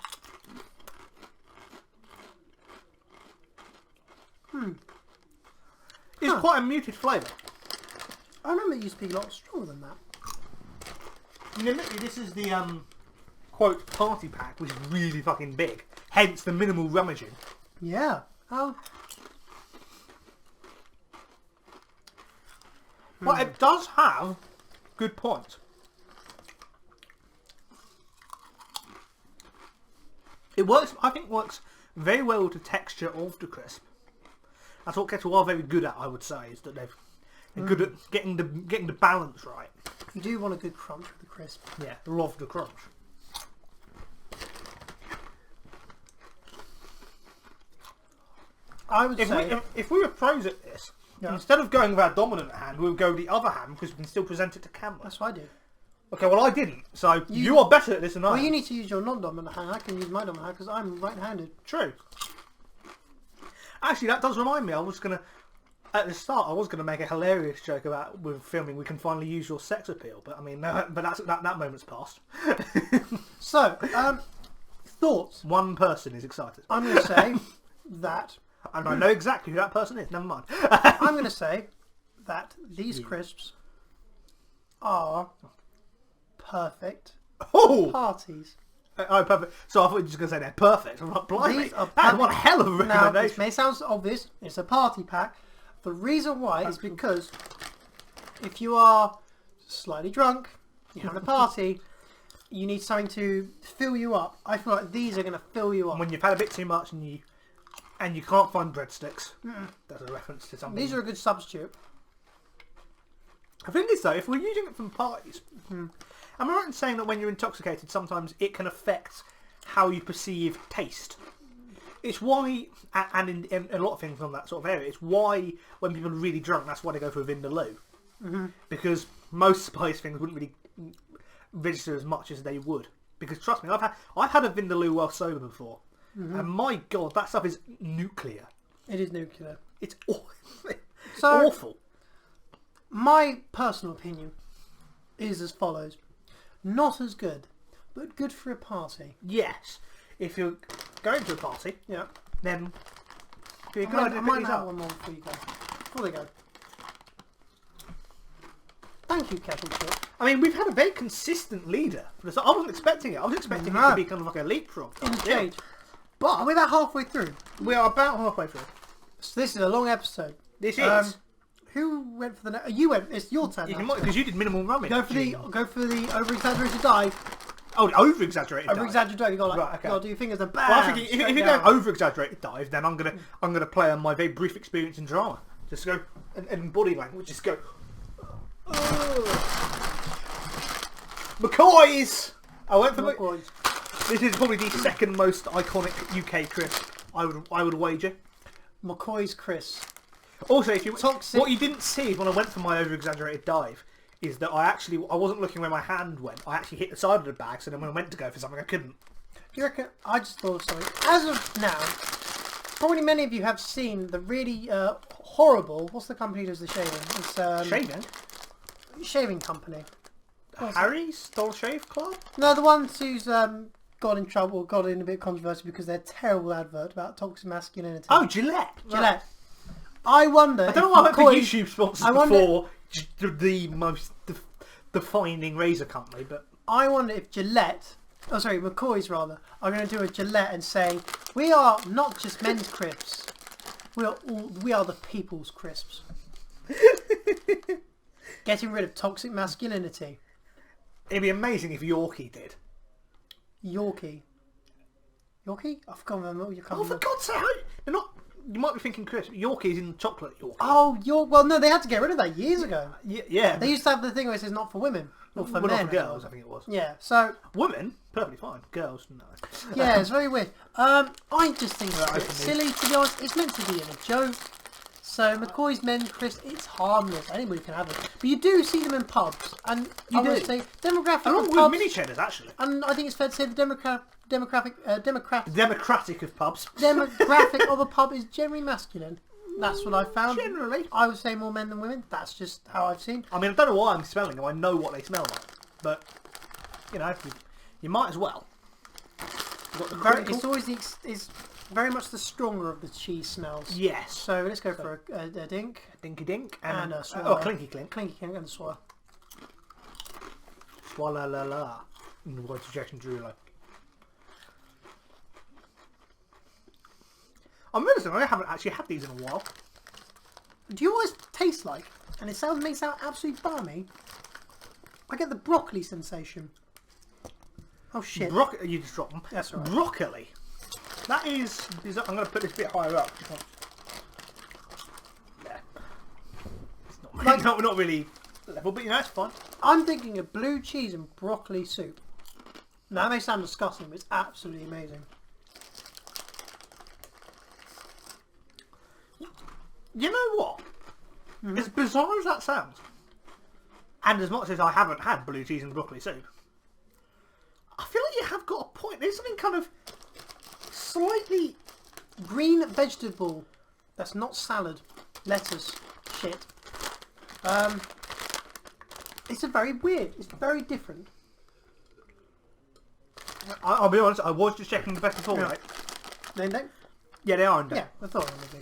it's quite a muted flavour. I remember it used to be a lot stronger than that. You know, this is the quote party pack, which is really fucking big. Hence the minimal rummaging. Yeah. Oh. But it does have good points. It works. I think works very well with the texture of the crisp. That's what kettle are very good at. I would say is that they're good at getting the balance right. You do want a good crunch with the crisp. Yeah, love the crunch. I would say if we were pros at this, instead of going with our dominant hand, we would go with the other hand because we can still present it to camera. that's what I do. Okay, well I didn't, so you are better at this than I am. Well, you need to use your non-dominant hand. I can use my dominant hand because I'm right-handed. True. Actually, that does remind me. I was gonna, at the start, I was gonna make a hilarious joke about with filming. We can finally use your sex appeal, but I mean, no, but that moment's passed. So, thoughts. One person is excited, I'm going to say that. and I know exactly who that person is. Never mind. I'm going to say that these crisps are perfect parties. Oh, perfect. So I thought you were just going to say they're perfect. I'm like, blimey. These are That's one hell of a Now, recommendation. this may sound obvious. It's a party pack. The reason why is because if you are slightly drunk, you're having a party, you need something to fill you up. I feel like these are going to fill you up. When you've had a bit too much and you can't find breadsticks, that's a reference to something. These are a good substitute. The thing is though, if we're using it from parties, am I right in saying that when you're intoxicated, sometimes it can affect how you perceive taste? It's why, and in a lot of things on that sort of area, it's why when people are really drunk, that's why they go for a Vindaloo. Because most spice things wouldn't really register as much as they would. Because trust me, I've had a Vindaloo while sober before, and my god, that stuff is nuclear. It is nuclear. It's awful. So- Awful. My personal opinion is as follows. Not as good, but good for a party. Yes, if you're going to a party, Yeah. then be a I good might, idea I to might pick these have up. one more before you go. Before they go. Thank you, Kettle Chip. I mean, we've had a very consistent leader. I wasn't expecting it. I was expecting it to be kind of like a leapfrog. In type the deal. cage. But we're about halfway through. We are about halfway through. So this is a long episode. This is. Who went for the... You went. It's your turn now. Because you did minimal rummage. Go for the over-exaggerated dive. Oh, over-exaggerated. Over-exaggerated dive. You got Right, okay. you got to do your fingers and bam. Well, I think if straight you're down. going over-exaggerated dive, then I'm gonna play on my very brief experience in drama. Just go and body language. Just go. McCoy's. I went for McCoy's. This is probably the second most iconic UK crisp. I would wager. McCoy's Chris. Also, if you Toxic. what you didn't see when I went for my over-exaggerated dive is that I wasn't looking where my hand went. I actually hit the side of the bag, so then when I went to go for something, I couldn't. Do you reckon? I just thought of something. As of now, probably many of you have seen the really horrible. What's the company that does the shaving? It's Shaving? shaving company. Harry's Dollar Shave Club? No, the ones who's got in trouble, got in a bit of controversy because they're terrible advert about toxic masculinity. Oh, Gillette. Gillette. I wonder. I don't know why I went for YouTube sponsors I wonder- before the most defining razor company, but I wonder if Gillette, oh sorry, McCoy's rather, are going to do a Gillette and say, we are not just men's crisps, we are the people's crisps. Getting rid of toxic masculinity. It'd be amazing if Yorkie did. Yorkie? I can't remember what you call For God's sake, they're not. You might be thinking, Chris, Yorkie's in chocolate Yorkie. Oh, well, no, they had to get rid of that years ago. Yeah. They used to have the thing where it says not for women. Or for men. Not for girls, I think it was. Yeah, so... Women, perfectly fine. Girls, no. Yeah, it's very weird. I just think it's a bit silly, to be honest. It's meant to be in a joke. So, McCoy's Men Crisp, it's harmless. Anybody can have it. But you do see them in pubs. And I would say, demographic along of with pubs... mini cheddars, actually. And I think it's fair to say the democratic Democratic of pubs. demographic of a pub is generally masculine. That's what I've found. Generally. I would say more men than women. That's just how I've seen. I mean, I don't know why I'm smelling them. I know what they smell like. But, you know, you might as well. It's always it's very much the stronger of the cheese smells. Yes. So let's go for a dink. A dinky dink. And a swallow. Oh, clinky clink. Clinky clink and a swallow. Swallow la la. In the words of Jackson Derulo. I'm noticing I haven't actually had these in a while. Do you always taste like? And it may sound absolutely balmy. I get the broccoli sensation. Oh shit! You just dropped them. That's all right. Broccoli. That is. I'm going to put this a bit higher up. There. It's not really level, but you know it's fine. I'm thinking of blue cheese and broccoli soup. Now that may sound disgusting, but it's absolutely amazing. You know what? As bizarre as that sounds, and as much as I haven't had blue cheese and broccoli soup, I feel like you have got a point. There's something kind of slightly green vegetable that's not salad, lettuce, shit. It's a very weird. It's very different. I'll be honest. I was just checking the best before, right? They? Yeah, they are. Yeah, I thought they would be.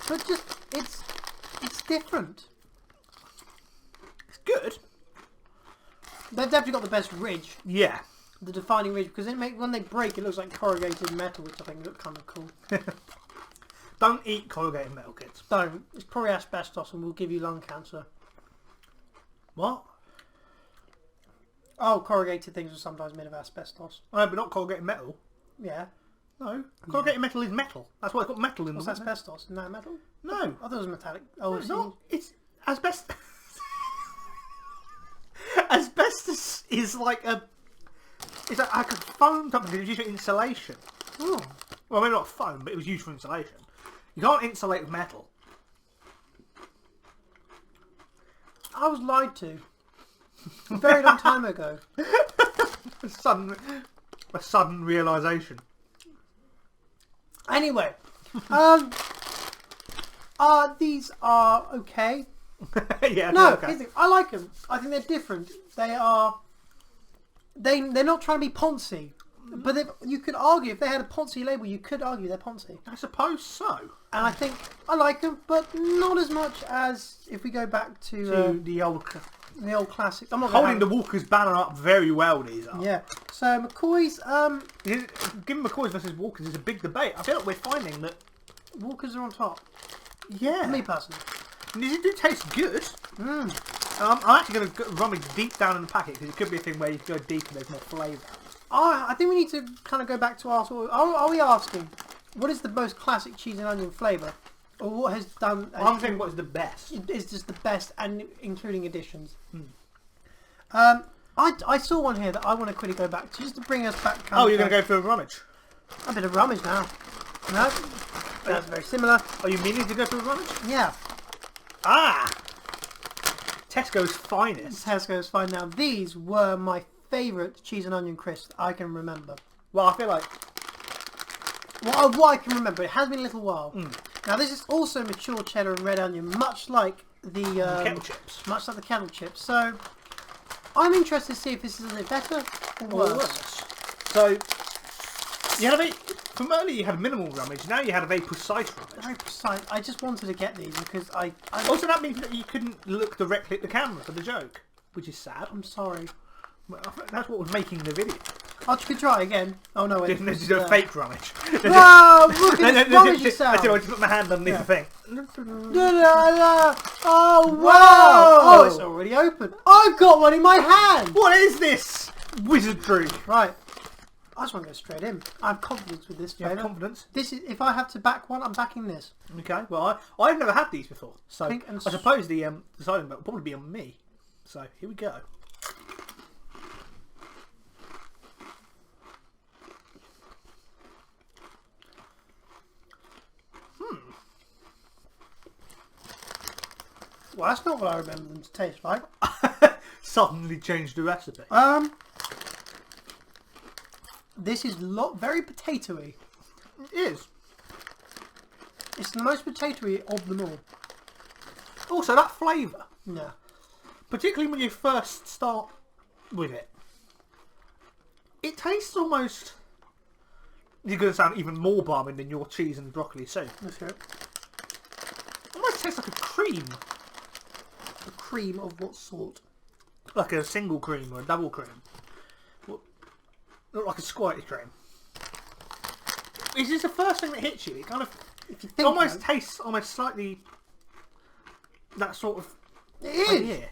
But just it's different. It's good. They've definitely got the best ridge. Yeah. The defining ridge, because when they break, it looks like corrugated metal, which I think looks kind of cool. Don't eat corrugated metal, kids. Don't. It's probably asbestos and will give you lung cancer. What? Oh, corrugated things are sometimes made of asbestos. No, but not corrugated metal. Yeah. No. Corrugated metal is metal. That's why it's got metal in What's them. asbestos? Isn't that metal? No. I thought it was metallic. Oh, it's not. It's asbestos. Asbestos is like a... It's like a foam company that was used for insulation. Oh. Well, maybe not foam, but it was used for insulation. You can't insulate with metal. I was lied to. A very long time ago. A sudden realisation. Anyway. These are okay. Yeah, no, okay. I like them. I think they're different. They're not trying to be Ponzi. But you could argue, if they had a Ponzi label, you could argue they're Ponzi. I suppose so. And I think I like them, but not as much as if we go back to the old classics. I'm not holding the Walker's banner up very well. These are. Yeah. So McCoy's, given McCoy's versus Walker's is a big debate. I feel like we're finding that Walker's are on top. Yeah. For me personally. And these do taste good. I'm actually going to rummage deep down in the packet because it could be a thing where you can go deep and there's more flavour. I think we need to kind of go back to ask, are we asking, what is the most classic cheese and onion flavour? Or what has done... I'm thinking what is the best. Is just the best, and including additions. I saw one here that I want to quickly go back to, just to bring us back... Oh, you're going to go for a rummage? A bit of rummage now. No? That's very similar. Are you meaning to go for a rummage? Yeah. Ah! Tesco's finest. Tesco's fine. Now, these were my favourite cheese and onion crisps I can remember. Well, I feel like... What I can remember, it has been a little while. Now, this is also mature cheddar and red onion, much like the kettle chips. Much like the kettle chips. So, I'm interested to see if this is a bit better or worse. So, you had from earlier you had minimal rummage, now you had a very precise rummage. Very precise. I just wanted to get these because I also, that means that you couldn't look directly at the camera for the joke, which is sad. I'm sorry. Well, that's what was making the video. I'll try again. Oh no, wait. This is a fake rummage. Whoa! Look at this rummage sound. I just put my hand underneath the thing. Oh wow! Oh, it's already open. I've got one in my hand. What is this wizardry? Right. I just want to go straight in. I have confidence with this, You have Jada. confidence? This is if I have to back one, I'm backing this. Okay. Well, I've never had these before, so Pink and I suppose the deciding vote will probably be on me. So here we go. Well, that's not what I remember them to taste like. Suddenly changed the recipe. This is very potatoey. It is. It's the most potatoey of them all. Also, that flavour, Yeah. particularly when you first start with it, it tastes almost. You're going to sound even more barmy than your cheese and broccoli soup. Let's hear it. Almost tastes like a cream, A cream of what sort? like a single cream or a double cream. Not like a squirty cream. Is this the first thing that hits you? It kind of If you it think almost about tastes almost slightly that sort of it is. idea.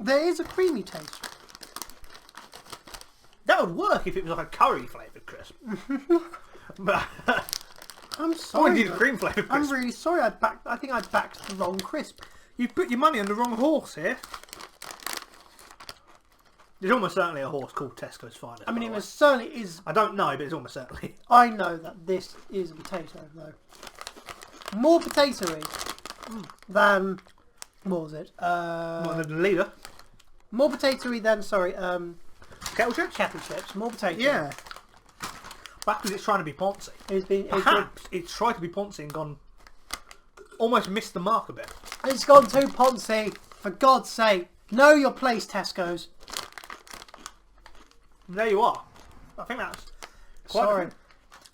There is a creamy taste. That would work if it was like a curry flavoured crisp. But I'm I sorry. did a cream flavoured I'm crisp. really sorry. I think I backed the wrong crisp. You put your money on the wrong horse here. There's almost certainly a horse called Tesco's Finest. I mean, by it the way. was certainly is. I don't know, but it's almost certainly. I know that this is a potato, though. More potatoey than what was it? Well, the leader. More potatoey than Kettle chips? kettle chips. More potato. Yeah. That's because it's trying to be poncy. It's It's tried to be poncy and gone. Almost missed the mark a bit. it's gone too poncy. For God's sake, know your place, Tesco's. There you are. I think that's. Quite Sorry.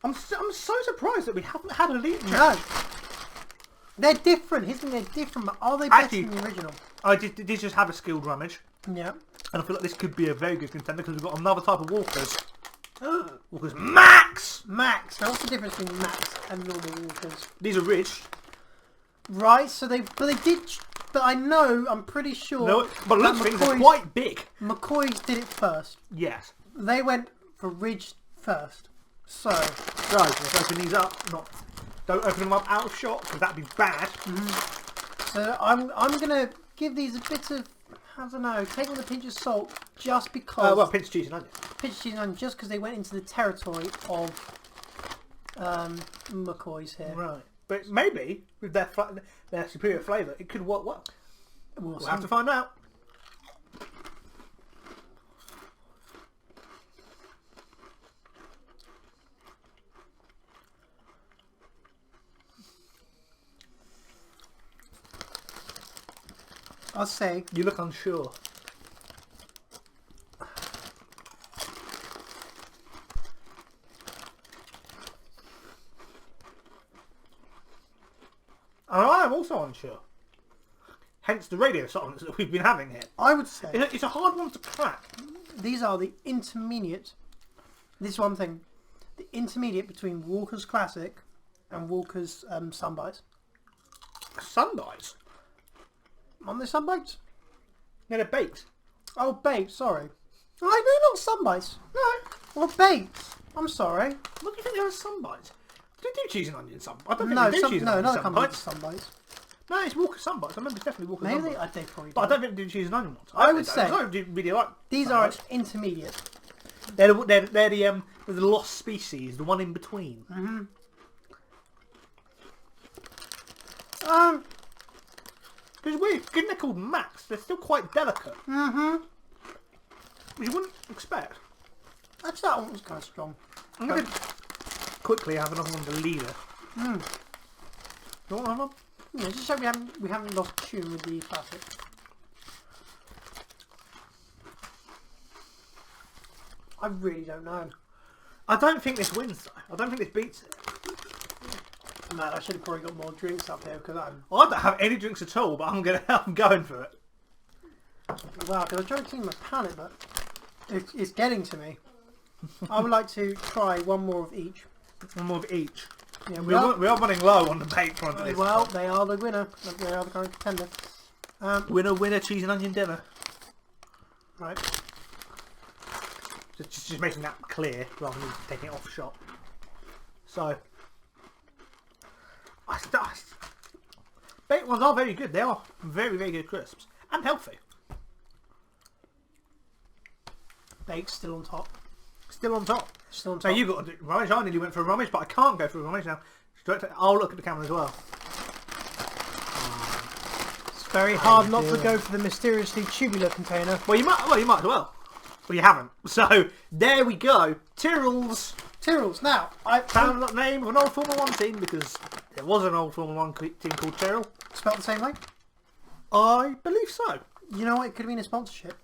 I'm so surprised that we haven't had a leader. No. They're different, isn't they? Different, but are they Actually- better than the original? I did just have a skilled rummage, Yeah. and I feel like this could be a very good contender because we've got another type of Walkers. Walkers Max! Max. Now, what's the difference between Max and normal Walkers? These are rich. Right. So they did. But I'm pretty sure. No, but that look, things are McCoy's- quite big. McCoy's did it first. Yes. They went for ridge first. So So, let's open these up. Don't open them up out of shot because that'd be bad. I'm gonna give these a bit of, I don't know, take them with a pinch of salt, just because. Well, pinch cheese and onion. Pinch of cheese and onion, just because they went into the territory of McCoy's here. Right. But maybe with their superior flavour, it could work well. We'll have to find out. I'll say. You look unsure. And I am also unsure. Hence the radio silence that we've been having here. I would say It's a hard one to crack. these are the intermediate. This one thing, the intermediate between Walker's Classic and Walker's Sunbites. Sunbites? Aren't they Sunbites? No, they're baked. Oh, baked. Sorry. I know, not Sunbites. No. Well, baked. I'm sorry. What do you think they are Sunbites? Do they do cheese and onion sunbites? I don't think No, they do cheese and onion another company sunbites. does Sunbites. No, it's Walker Sunbites. I remember it's definitely Walker Maybe Sunbites. they probably. But I do. don't think they do cheese and onion ones. I would say- I don't really like These are Sunbites. intermediate. They're the lost species, the one in between. Because weird, given they're called Max, they're still quite delicate. Which you wouldn't expect. Actually, that one was kind of strong. I'm going to quickly have another one to lead it. You want another one? Yeah, just so we haven't lost tune with the classic. I really don't know. I don't think this wins though. I don't think this beats it. Man, I should have probably got more drinks up here because I don't have any drinks at all, but I'm going for it. wow, because I'm trying to clean my palate, but it's getting to me. I would like to try one more of each. One more of each. Yeah, we are running low on the bait front of this. Well, they are the winner. They are the current contender. Winner, cheese and onion dinner. Right. Just making that clear rather than taking it off shot. So, baked ones are very good. They are very, very good crisps and healthy. Baked still on top. Still on top. Still on So top. you got to do rummage. I nearly went for a rummage, but I can't go for a rummage now. I'll look at the camera as well. It's very hard not to go for the mysteriously tubular container. Well, you might as well. Well, you haven't. So there we go. Tyrrell's. Now, I Found that name of an old Formula 1 team because there was an old Formula 1 team called Tyrrell. spelled the same way. I believe so. You know what? It could have been a sponsorship.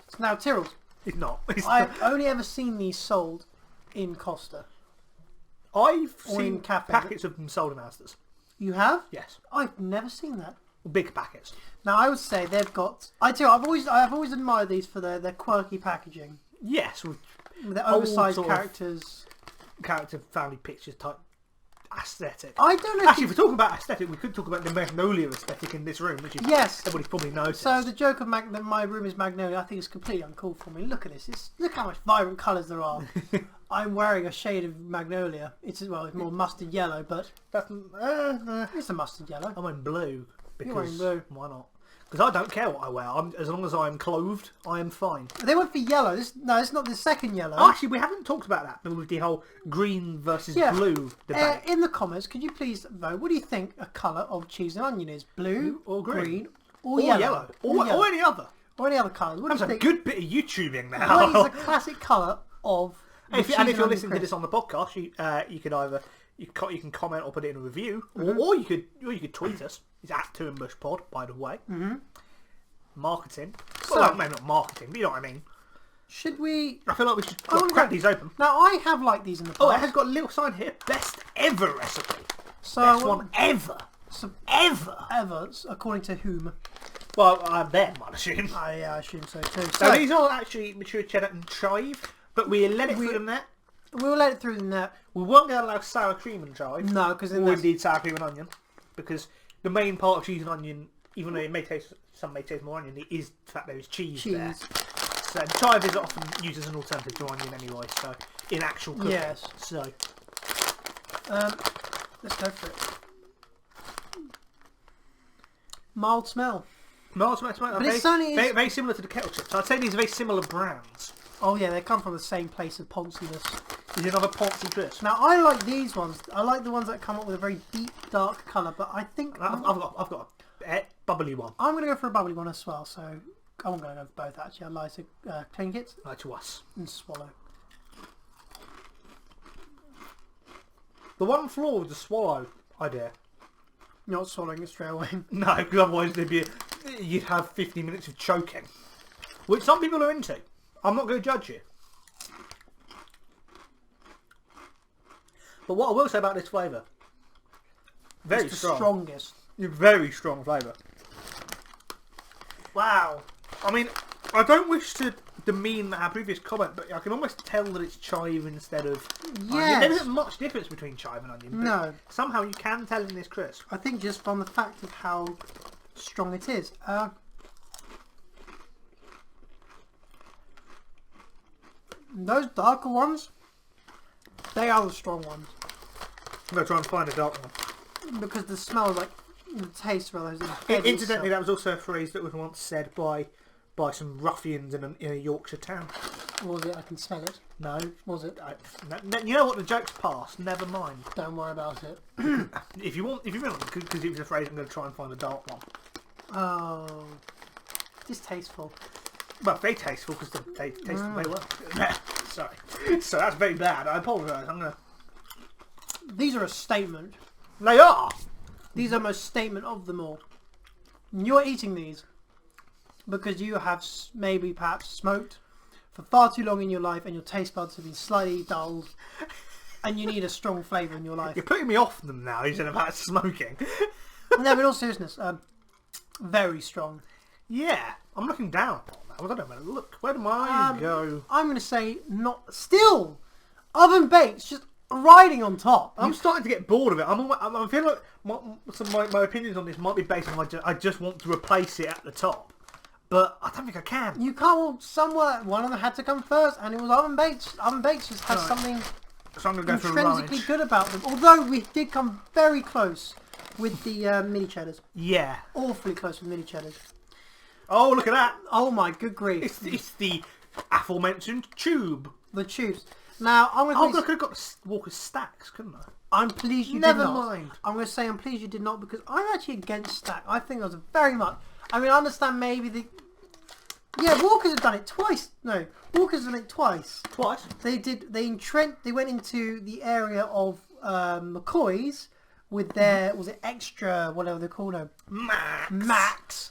It's now Tyrrell's. It's not. I've only ever seen these sold in Costa. I've Or seen in cafes. packets of them sold in Asda's. You have? Yes. I've never seen that. Big packets. Now I would say they've got. I've always admired these for their quirky packaging. Yes, with Their Old oversized sort of characters. character family pictures type aesthetic. I don't know. Actually, if we're talking about aesthetic, we could talk about the Magnolia aesthetic in this room, which is Yes. everybody's probably noticed. So the joke of that my room is Magnolia, I think it's completely uncalled for me. Look at this. Look how much vibrant colours there are. I'm wearing a shade of Magnolia. It's more mustard yellow, but That's, it's a mustard yellow. I'm in blue because You're wearing blue. why not? Because I don't care what I wear. As long as I'm clothed, I am fine. They went for yellow. It's not the second yellow. Oh, actually, we haven't talked about that with the whole green versus blue debate. In the comments, could you please vote? What do you think a colour of cheese and onion is? Blue Or green. or yellow? Or any other. Or any other colours? What do That's you a think? good bit of YouTubing What now. is the classic colour of? If you're onion listening to crisp? this on the podcast, you could either you can comment or put it in a review, Mm-hmm. or you could tweet us. It's at 2 and Bush Pod, by the way. Mm-hmm. Marketing. Well, maybe not marketing, but you know what I mean. Should we? I feel like we should wanna crack go- these open. Now I have liked these in the past. Oh, it has got a little sign here. Best ever recipe. so Best one ever. so Ever. ever, according to whom? Well, them, I'd assume. I assume so too. So these are actually mature cheddar and chive, but we let it through the net. We'll let it through the net. We weren't going to allow sour cream and chive. No, because Or indeed sour cream and onion, because the main part of cheese and onion, even though some may taste more onion, it is the fact there is cheese there. So chive is often used as an alternative to onion anyway. So in actual cooking. Yes. So Let's go for it. Mild smell. no, smell But it's only- very similar to the kettle chips. I'd say these are very similar brands. Oh yeah, they come from the same place of ponciness. Is another Poncy crisp. Now I like these ones. I like the ones that come up with a very deep, dark colour. But I think I've got a bubbly one. I'm going to go for a bubbly one as well. So I'm going to go for both actually. I'd like to clink it Like to us. and swallow. The one flaw with the swallow idea. Not swallowing it straight away. No, because otherwise you'd have 50 minutes of choking, which some people are into. I'm not going to judge you. But what I will say about this flavour, very It's the strong. strongest. Very strong flavour. Wow. I mean, I don't wish to demean our previous comment, but I can almost tell that it's chive instead of onion. Yes. There isn't much difference between chive and onion. But No. somehow you can tell in this crisp. I think just from the fact of how strong it is. Those darker ones, they are the strong ones. I'm going to try and find a dark one. Because the smell, like, the taste rather is embedded Incidentally, that itself. was also a phrase that was once said by some ruffians in a Yorkshire town. Was it? I can smell it. No, Was it? you know what? The joke's past. Never mind. Don't worry about it. If you really want, because it was a phrase, I'm going to try and find a dark one. Oh. Distasteful. Well, they tasteful because they taste very well. Sorry, so that's very bad. I apologise. I'm gonna. These are a statement. They are. These are the most statement of them all. You're eating these because you have maybe perhaps smoked for far too long in your life and your taste buds have been slightly dulled and you need a strong flavour in your life. You're putting me off them now. You said about smoking. No, but in all seriousness, very strong. Yeah, I'm looking down on I don't know where to look. Where do mine go? I'm going to say not still. Oven baked, just riding on top. I'm starting to get bored of it. I feel like my opinions on this might be based on I just want to replace it at the top. But I don't think I can. You can't. Well, somewhere one of them had to come first, and it was oven baked. Oven baked just has something so I'm gonna go intrinsically good about them. Although we did come very close with the mini cheddars. Yeah. Awfully close with mini cheddars. Oh, look at that! Oh my good grief! It's the aforementioned tube. The tubes. Now I'm going to. I could have got Walker's stacks, couldn't I? I'm pleased you did not. Never mind. I'm going to say I'm pleased you did not because I'm actually against stack. I think I was very much. I mean, I understand maybe the. Yeah, Walkers have done it twice. No, Walkers have done it twice. Twice? They did. They went into the area of McCoy's with their was it extra whatever they call them Max,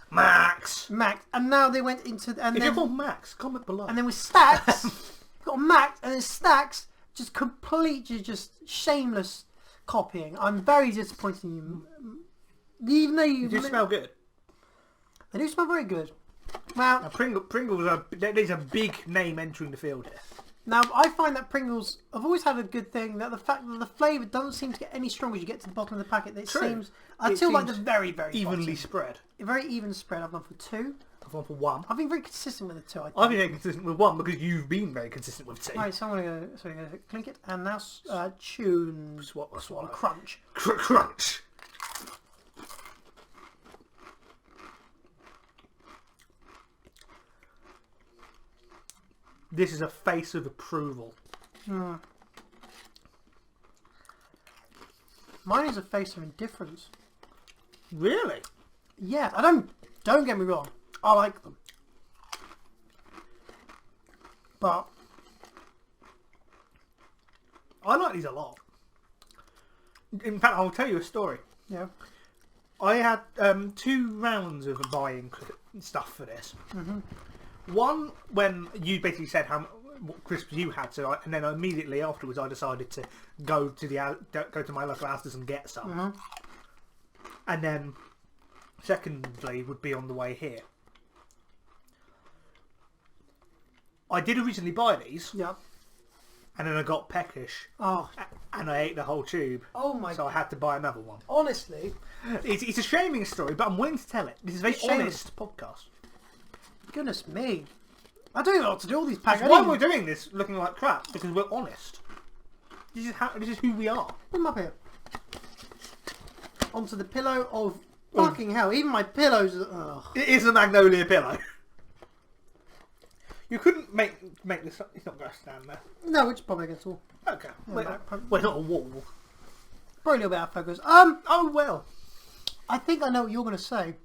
and now they went into and if then you're called Max, comment below. And then with Stacks, you've got Max and then Stacks, just completely just shameless copying. I'm very disappointed in you. Even though you do smell good. They do smell very good. Now, Pringles there's a big name entering the field here. Now, I find that Pringles have always had a good thing, that the fact that the flavour doesn't seem to get any stronger as you get to the bottom of the packet. It seems, until like the very, very evenly bottom. Spread. Very even spread. I've gone for 2. I've gone for 1. I've been very consistent with the 2, I think. I've been very consistent with 1 because you've been very consistent with 2. Right, so I'm going to clink it, and now tune. Swallow. Crunch. Crunch. This is a face of approval. Mm. Mine is a face of indifference. Really? Yeah, don't get me wrong. I like them. But I like these a lot. In fact, I'll tell you a story. Yeah. I had 2 rounds of buying stuff for this. Mm-hmm. One when you basically said what crisps you had, and then immediately afterwards I decided to go to my local Asda's and get some. Mm-hmm. And then secondly would be on the way here. I did originally buy these. Yeah. And then I got peckish. Oh. And I ate the whole tube. Oh my. So I had to buy another one. Honestly. It's a shaming story, but I'm willing to tell it. This is a very honest podcast. Goodness me. I don't know what to do all these packets. Why we're doing this looking like crap? Because we're honest. This is who we are. Put them up here. Onto the pillow of fucking hell. Even my pillows are... It is a magnolia pillow. You couldn't make this up. It's not going to stand there. No, it's probably against the wall. Okay. Yeah, we're not a wall. Probably a little bit out of focus. Oh well. I think I know what you're going to say.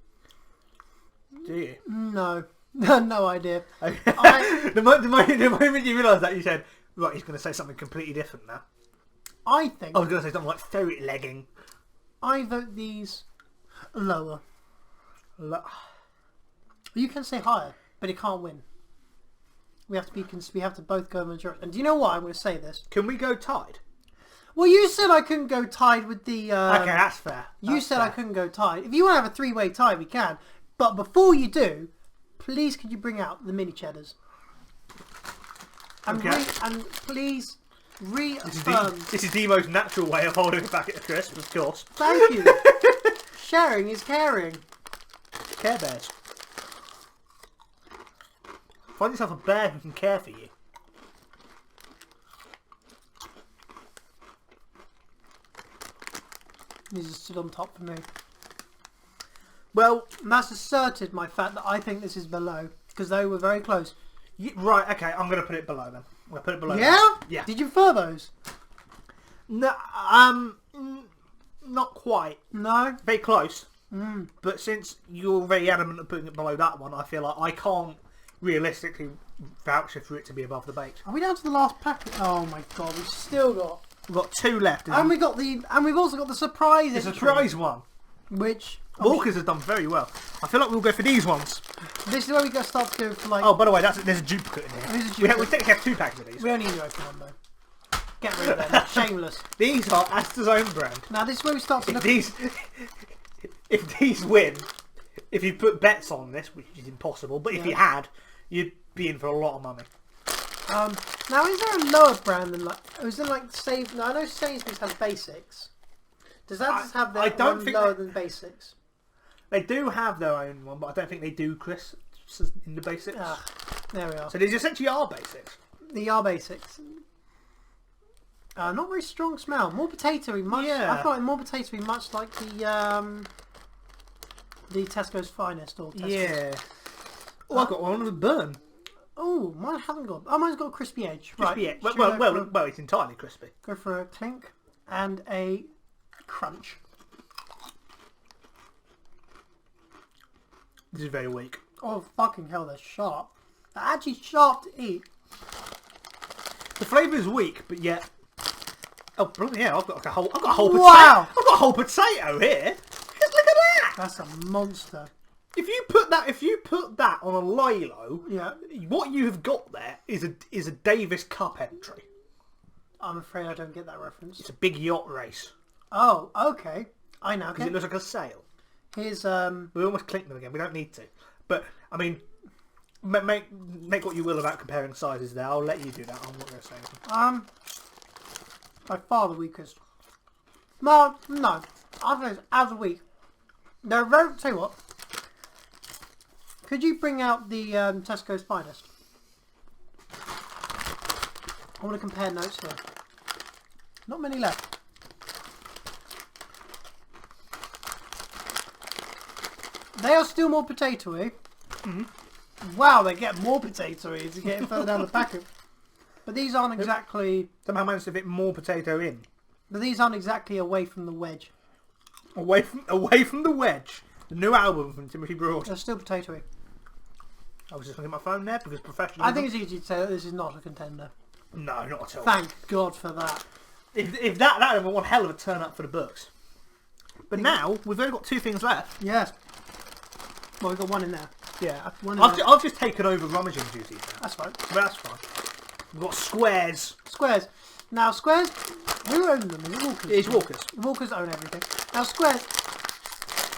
Do you? No. No idea. The moment you realised that, you said, right, he's going to say something completely different now. I think... I was going to say something like ferret legging. I vote these lower. You can say higher, but it can't win. We have to both go majority. And do you know what? I'm going to say this. Can we go tied? Well, you said I couldn't go tied with the... okay, that's fair. You said I couldn't go tied. If you want to have a 3-way tie, we can. But before you do, please could you bring out the mini cheddars? And, okay. Please reaffirm... This is the most natural way of holding a packet of crisps, of course. Thank you. Sharing is caring. Care Bears. Find yourself a bear who can care for you. These are stood on top for me. Well, and that's asserted my fact that I think this is below, because they were very close. Right, okay, I'm going to put it below then. I'm going to put it below. Yeah? Yeah. Did you infer those? No, not quite. No? Very close. But since you're very adamant of putting it below that one, I feel like I can't realistically vouch for it to be above the baked. Are we down to the last packet? Oh my god, we've still got... We've got 2 left. And we've also got the surprise The surprise one. Which... Walker's has done very well. I feel like we'll go for these ones. This is where we start to go for like... Oh, by the way, there's a duplicate in here. There's a duplicate. We technically have 2 packs of these. We only need to open one though. Get rid of them. Shameless. These are Asda's own brand. Now this is where we start to look... If these win, if you put bets on this, which is impossible, but if you had, you'd be in for a lot of money. Now, is there a lower brand than like? Is there like Save? No, I know Sainsbury's has basics. Does that just have their one lower than basics? They do have their own one, but I don't think they do crisps in the basics. Ah, there we are. So these essentially are basics. They are basics. Not very strong smell. More potatoey. Much. Yeah. I feel like more potatoey, much like the Tesco's Finest or Tesco's. Yeah. Oh, I've got one with a burn. Oh, mine hasn't got. Oh, mine's got a crispy edge. Crispy right. edge. Well, it's entirely crispy. Go for a clink and a crunch. This is very weak. Oh, fucking hell, they're sharp. They're actually sharp to eat. The flavour is weak, but yet... Oh, brilliant, yeah, I've got a whole potato. Wow! I've got a whole potato here. Just look at that! That's a monster. If you put that on a Lilo, Yeah. what you have got there is a Davis Cup entry. I'm afraid I don't get that reference. It's a big yacht race. Oh, okay. I know. Because it looks like a sail. Here's We almost clicked them again. We don't need to. But, I mean, make what you will about comparing sizes there. I'll let you do that. I'm not going to say anything. by far the weakest. No, I think it's as weak. They're very. Tell you what. Could you bring out the Tesco's Finest? I want to compare notes here. Not many left. They are still more potatoey. Wow, they get more potatoey as you get further down the packet. But these aren't exactly... Somehow managed to fit more potato in. But these aren't exactly away from the wedge. Away from the wedge. The new album from Timothy Broad. They're still potatoey. I was just looking at my phone there because professional. I think it's easy to say that this is not a contender. No, not at all. Thank God for that. If that would be one hell of a turn up for the books. But now we've only got two things left. Yes. Well, we've got one in there. Yeah, One I've just taken over rummaging duties now. That's fine. But that's fine. We've got squares. Squares. Now, squares, who owns them? Is it Walkers? It's Walkers. Walkers own everything. Now, squares,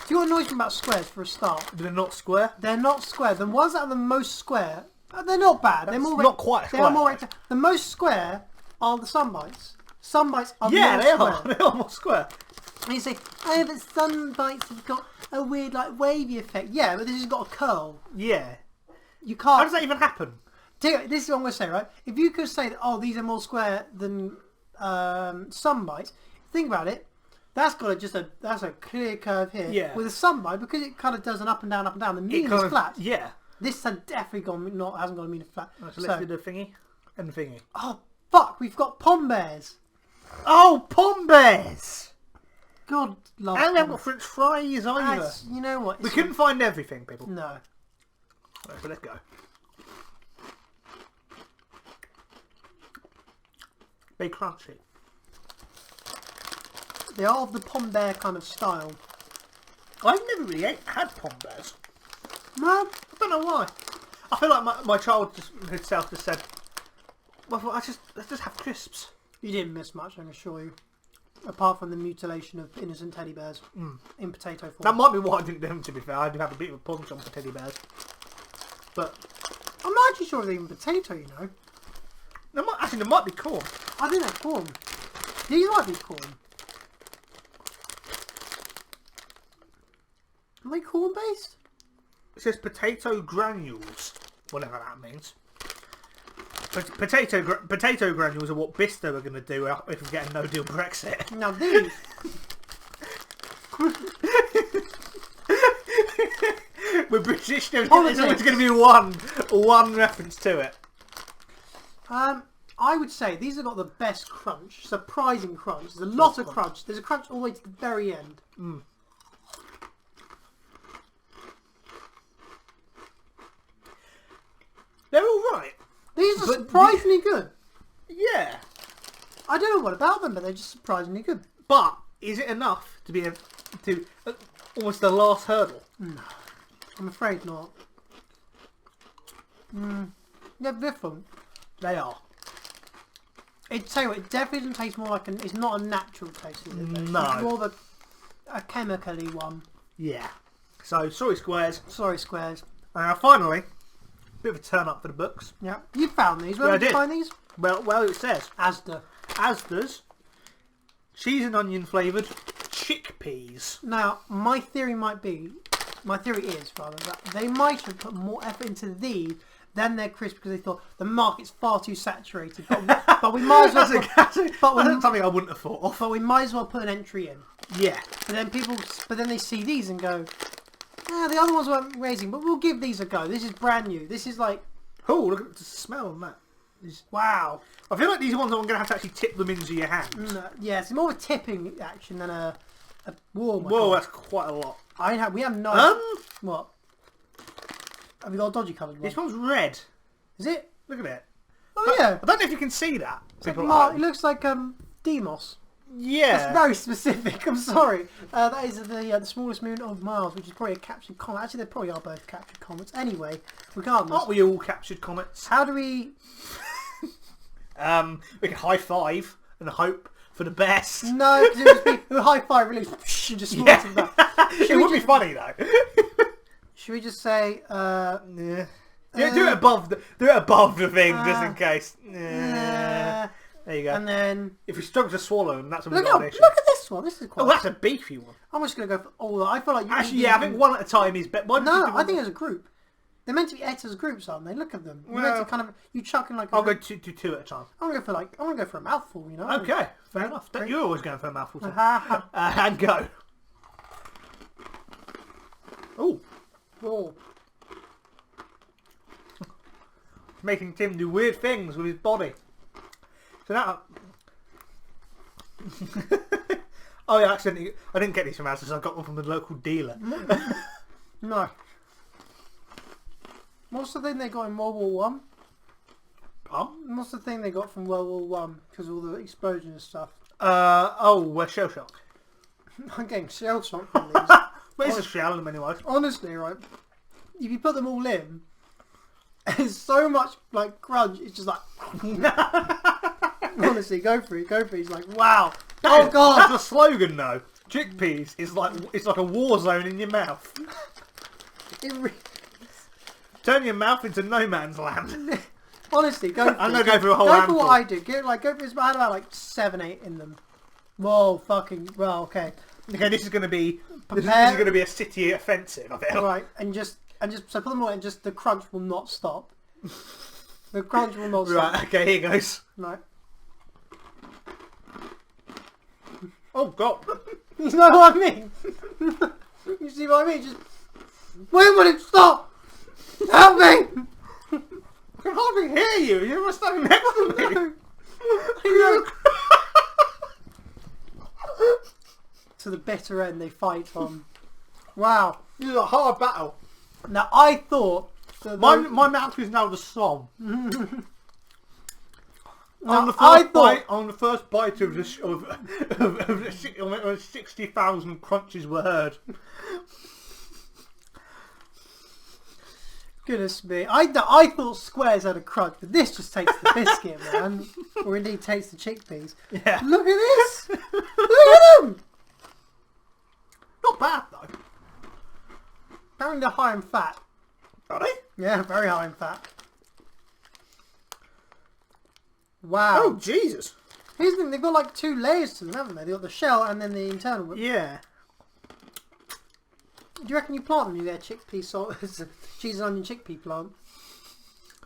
do you know what annoys me about squares for a start? They're not square. They're not square. The ones that are the most square, they're not bad. They're more not quite square. They are more rectangular. The most square are the Sunbites. Sunbites are Yeah, more they square. are. They are more square. And you say, oh, but Sunbites have got a weird, like, wavy effect. Yeah, but this has got a curl. Yeah. You can't... How does that even happen? This is what I'm going to say, right? If you could say that, oh, these are more square than Sunbites, think about it. That's got that's a clear curve here. Yeah. With a Sunbite, because it kind of does an up and down, the mean is flat. Yeah. This has definitely hasn't got a mean flat. Right, so let's do the thingy and the thingy. Oh, fuck, we've got Pom Bears. Oh, Pom Bears! God love And we haven't got French fries either. You know what? We couldn't find everything, people. No. Right, so let's go. Very crunchy. They are of the Pom Bear kind of style. I've never really had Pom Bears. No. I don't know why. I feel like my child herself just said, well, let's just have crisps. You didn't miss much, I can assure you. Apart from the mutilation of innocent teddy bears in potato form. That might be why I didn't do them, to be fair. I do have a bit of a punch on for teddy bears. But I'm not actually sure if they're even potato, you know. There might be corn. I think they're corn. These might be corn. Are they corn based? It says potato granules, whatever that means. Potato granules are what Bicester are going to do if we get a no-deal Brexit. Now these... We're British, there's always going to be one reference to it. I would say these have got the best crunch. Surprising crunch. There's a lot of crunch. There's a crunch all the way to the very end. They're alright. These are surprisingly good. Yeah. I don't know what about them, but they're just surprisingly good. But is it enough to be almost the last hurdle? No. I'm afraid not. They're different. They are. It definitely doesn't taste more like it's not a natural taste, is it? No. It's more of a chemically one. Yeah. So, sorry squares. Sorry, squares. Finally, Bit of a turn up for the books. Yeah. You found these. Where did you find these? Well, it says Asda's cheese and onion flavoured chickpeas. Now, my theory is that they might have put more effort into these than their crisps because they thought the market's far too saturated. But we might as well. That's something I wouldn't have thought of. But we might as well put an entry in. Yeah. But then they see these and go, the other ones weren't amazing, but we'll give these a go. This is brand new. This is like, oh, look at the smell of that. Wow. I feel like these ones I'm going to have to actually tip them into your hands. Yeah, it's more of a tipping action than a whoa. Whoa, that's quite a lot. We have no. What? Have you got a dodgy coloured one? This one's red. Is it? Look at it. Oh yeah. I don't know if you can see that. It looks like Demos. Yeah. That's very specific. I'm sorry. That is the smallest moon of Mars, which is probably a captured comet. Actually, they probably are both captured comets. Anyway, regardless. Aren't we all captured comets? How do we? We can high five and hope for the best. No, because it would be a high five release and just small to that. It would be funny though. Should we just say? Yeah, do it above the thing just in case. There you go. And then if you struggle to swallow them, that's a look at this one. This is quite. Oh, that's a beefy one. I'm just gonna go for all. I feel like you actually, yeah, I think one at a time is better. No, I think as a group. They're meant to be ate as groups, aren't they? Look at them. You're meant to kind of chuck in like. I'll go two at a time. I want to go for a mouthful. You know. Okay, fair enough. You're always going for a mouthful. And go. Oh. Making Tim do weird things with his body. So now... oh yeah, accidentally... I didn't get these from Asda's, I got one from the local dealer. No. What's the thing they got in World War One? What's the thing they got from World War One because of all the explosions and stuff? Shell shock. I'm getting shell shock from these. But it's a shell in them anyway. Honestly, right? If you put them all in, there's so much like crunch. It's just like. Honestly, go for it. It's like wow. God, that's the slogan though. Chickpeas is like a war zone in your mouth. Turn your mouth into no man's land. Honestly, go. I'm gonna go for a whole handful. Go for what I do. Go for about like 7, 8 in them. Whoa, okay. Okay, this is gonna be a city offensive. I feel. Right, and just so put them all in. Just the crunch will not stop. The crunch will not stop. Right. Okay, here goes. Right. Oh God. You know what I mean? You see what I mean? Just when will it stop? Help me! I can hardly hear you. You were standing next to me. To the bitter end, they fight on. Wow, This is a hard battle. now I thought that My mouth is now the Somme. now, On the first bite of 60,000 crunches were heard. Goodness me, I thought squares had a crunch, but this just takes the biscuit, man, or indeed takes the chickpeas. Yeah. Look at this! Look at them! Not bad though. Apparently they're high in fat. Are they? Yeah, very high in fat. Wow. Oh Jesus. Here's the thing, they've got like 2 layers to them, haven't they? They've got the shell and then the internal one. Yeah. Do you reckon you plant them, you get a chickpea cheese and onion chickpea plant?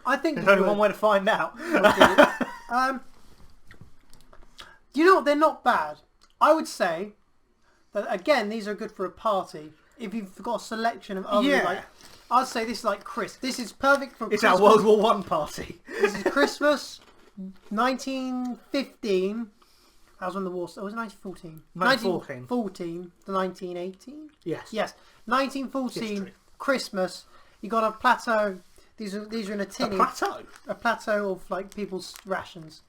I think there's only one way to find out. You know what? They're not bad. I would say that again, these are good for a party. If you've got a selection of other, I'd say this is like crisp. This is perfect for. It's Christmas. our World War One party. This is Christmas, 1915. That was when the war started. Was it 1914? 1914 to 1918. Yes. Yes. 1914. History. Christmas. You got a plateau. These are in a tinny. A plateau. A plateau of like people's rations.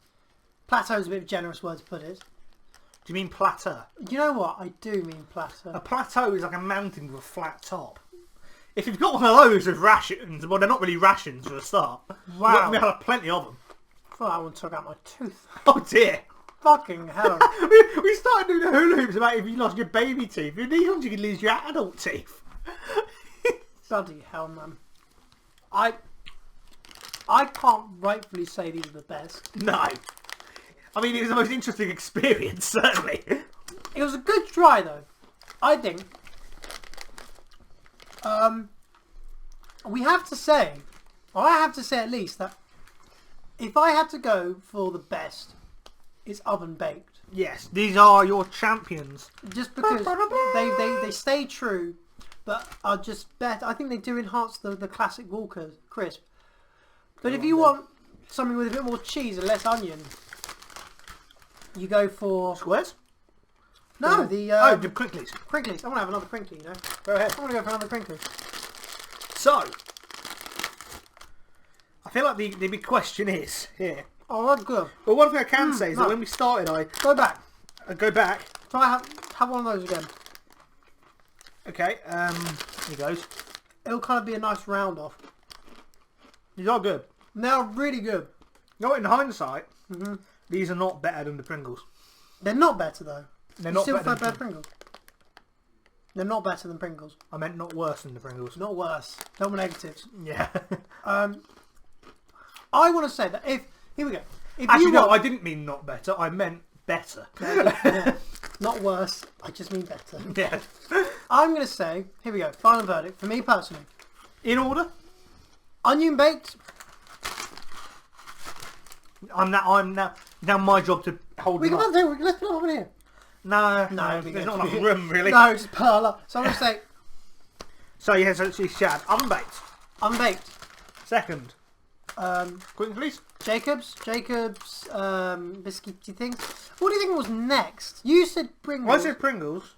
Plateau is a bit of a generous word to put it. Do you mean plateau? You know what? I do mean plateau. A plateau is like a mountain with a flat top. If you've got one of those with rations, well, they're not really rations for a start. Wow. We have plenty of them. I thought that one took out my tooth. Oh dear. Fucking hell. we started doing the hula hoops about if you lost your baby teeth. If these ones you could lose your adult teeth. Bloody hell, man. I can't rightfully say these are the best. No. I mean, it was the most interesting experience, certainly. It was a good try, though. I think. We have to say, or I have to say at least, that if I had to go for the best, it's oven baked. Yes, these are your champions. Just because they stay true, but are just better. I think they do enhance the classic Walker crisp. But if you want something with a bit more cheese and less onion, you go for... Squares? No, the Crinklies. Crinklies. I want to have another crinkly, you know. Go ahead. I want to go for another crinkly. So, I feel like the big question is here. Oh, that's good. But one thing I can say is that when we started, I go back. Go back. Try have one of those again. Okay. Here goes. It'll kind of be a nice round off. These are good. They're really good. You know, in hindsight, these are not better than the Pringles. They're not better though. They're not still better than Pringles. They're not better than Pringles. I meant not worse than the Pringles. Not worse. No more negatives. Yeah. I want to say that if... Here we go. If Actually, you no, want, I didn't mean not better. I meant better. yeah, not worse. I just mean better. Yeah. I'm going to say... Here we go. Final verdict. For me personally. In order? Onion baked. I'm now my job to hold We them can up. let's put it over here. No, there's there's not enough room really. No, just pile up. So I'm going to say So yeah, so it's Shad. Unbaked. unbaked. Second. Crinklies. Jacob's biscuity things. What do you think was next? You said Pringles. I said Pringles.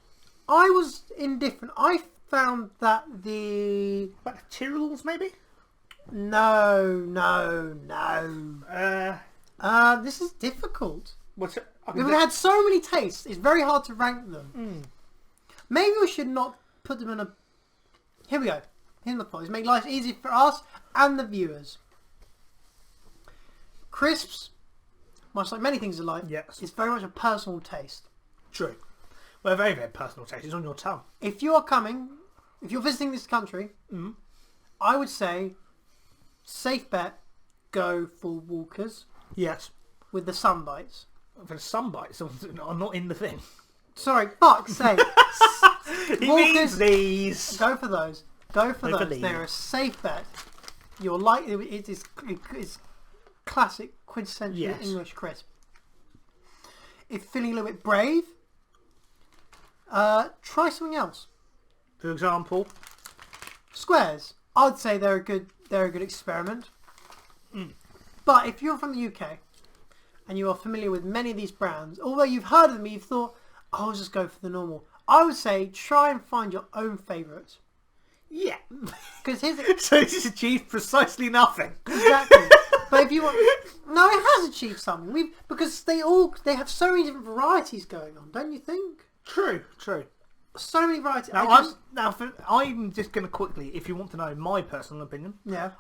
I was indifferent. I found that the... Like Tyrrells maybe? No. This is difficult. What's it? We've had so many tastes. It's very hard to rank them. Maybe we should not put them in a... Here we go. Here's my point. Make life easy for us and the viewers. Crisps, much like many things in life, Yes. it's very much a personal taste. True. Well, very, very personal taste. It's on your tongue. If you are coming, if you're visiting this country, I would say, safe bet, go for Walkers Yes. with the Sunbites. For the sunbites, I'm not in the thing. Sorry, fuck's sake. He means these. Go for those. Go for Go for those. these. They're a safe bet. You're like it's classic quintessential Yes. English crisp. If feeling a little bit brave, try something else. For example, Squares. I'd say they're a good experiment. But if you're from the UK and you are familiar with many of these brands, although you've heard of them, you've thought, I'll just go for the normal. I would say try and find your own favourites. yeah. Because here's So this has achieved precisely nothing. exactly. But if you want, no, it has achieved something. Because they have so many different varieties going on, don't you think? True. So many varieties. I'm just going to quickly, if you want to know my personal opinion,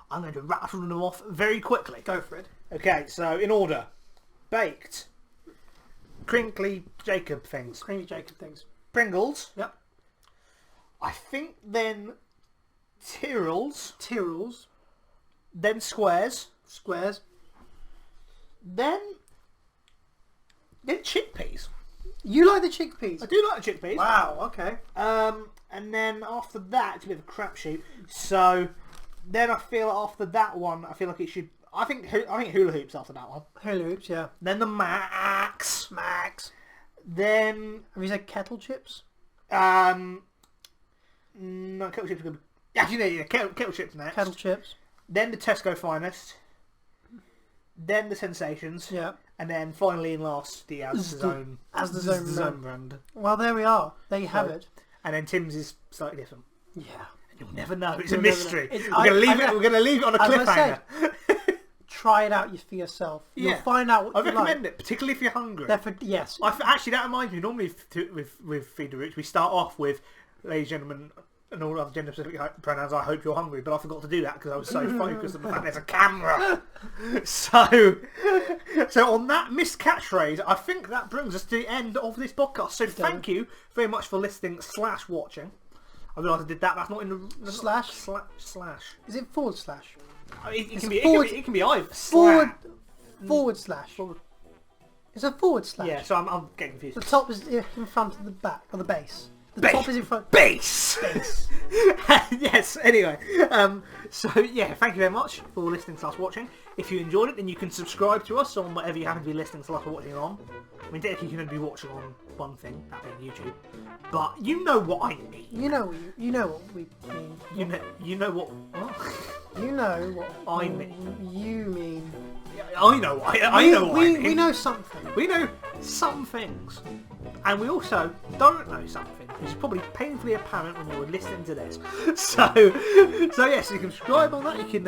I'm going to rattle them off very quickly. Go for it. Okay, so in order. Baked. Crinkly Jacob things. Creamy Jacob things. Pringles. Yep. I think then Tyrrells. Then Squares. Then chickpeas. You like the chickpeas? I do like the chickpeas. Wow, okay. And then after that, it's a bit of a crapshoot. So then I feel after that one, I feel like it should. I think hula hoops after that one. Hula hoops, yeah. Then the Max. Then Have you said kettle chips? no, kettle chips are good. Actually, yeah, kettle chips next. Kettle chips. Then the Tesco Finest. Then the Sensations. Yeah. And then finally and last the Asda Zone brand. Well, there we are. There you have it. And then Tim's is slightly different. Yeah. And you'll never know. It's a You'll never mystery. know. We're going to leave it on a As I cliffhanger. said, try it out for yourself. Yeah. You'll find out what I you recommend like. it, particularly if you're hungry. Yes. Actually, that reminds me. Normally, with Feed the Rich, we start off with, ladies and gentlemen, and all other gender-specific pronouns. I hope you're hungry, but I forgot to do that because I was so focused on the fact there's a camera. So on that missed catchphrase, I think that brings us to the end of this podcast. So thank you very much for listening / watching. I realised I did that. That's not in the Slash? Slash. Is it /? It can be either. Forward slash. It's a forward slash. Yeah, so I'm getting confused. The top is in front of the back, or the base. The top is in front. Base! Base. Yes, anyway. So, yeah, thank you very much for listening / watching. If you enjoyed it, then you can subscribe to us on whatever you happen to be listening / watching on. I mean, technically you can only be watching on one thing, that being YouTube. But you know what I mean. You know what we mean. You know what... You know what I mean. You mean. I know what I mean. We know something. We know some things. And we also don't know something, which is probably painfully apparent when you're listening to this. So yes, you can subscribe on that. You can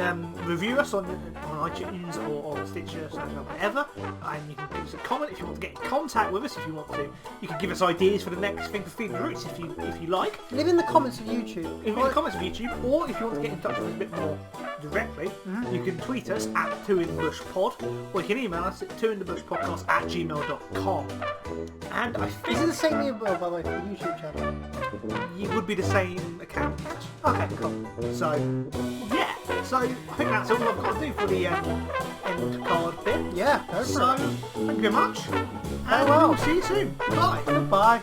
review us on iTunes or Stitcher or whatever. And you can give us a comment if you want to get in contact with us. If you want to, you can give us ideas for the next thing for Feeding the Roots if you like. Live in the comments of YouTube. In the comments of YouTube, or if you want to get in touch with us a bit more directly, you can tweet us at 2inthebushpod, or you can email us at 2inthebushpodcast@gmail.com. And I think... Is it the same URL, by the way, for the YouTube channel? It would be the same account. Okay, cool. So, yeah. So, I think that's all I've got to do for the end card bit. Yeah, go for So, it. thank you very much. And well. we'll see you soon. Bye. Goodbye.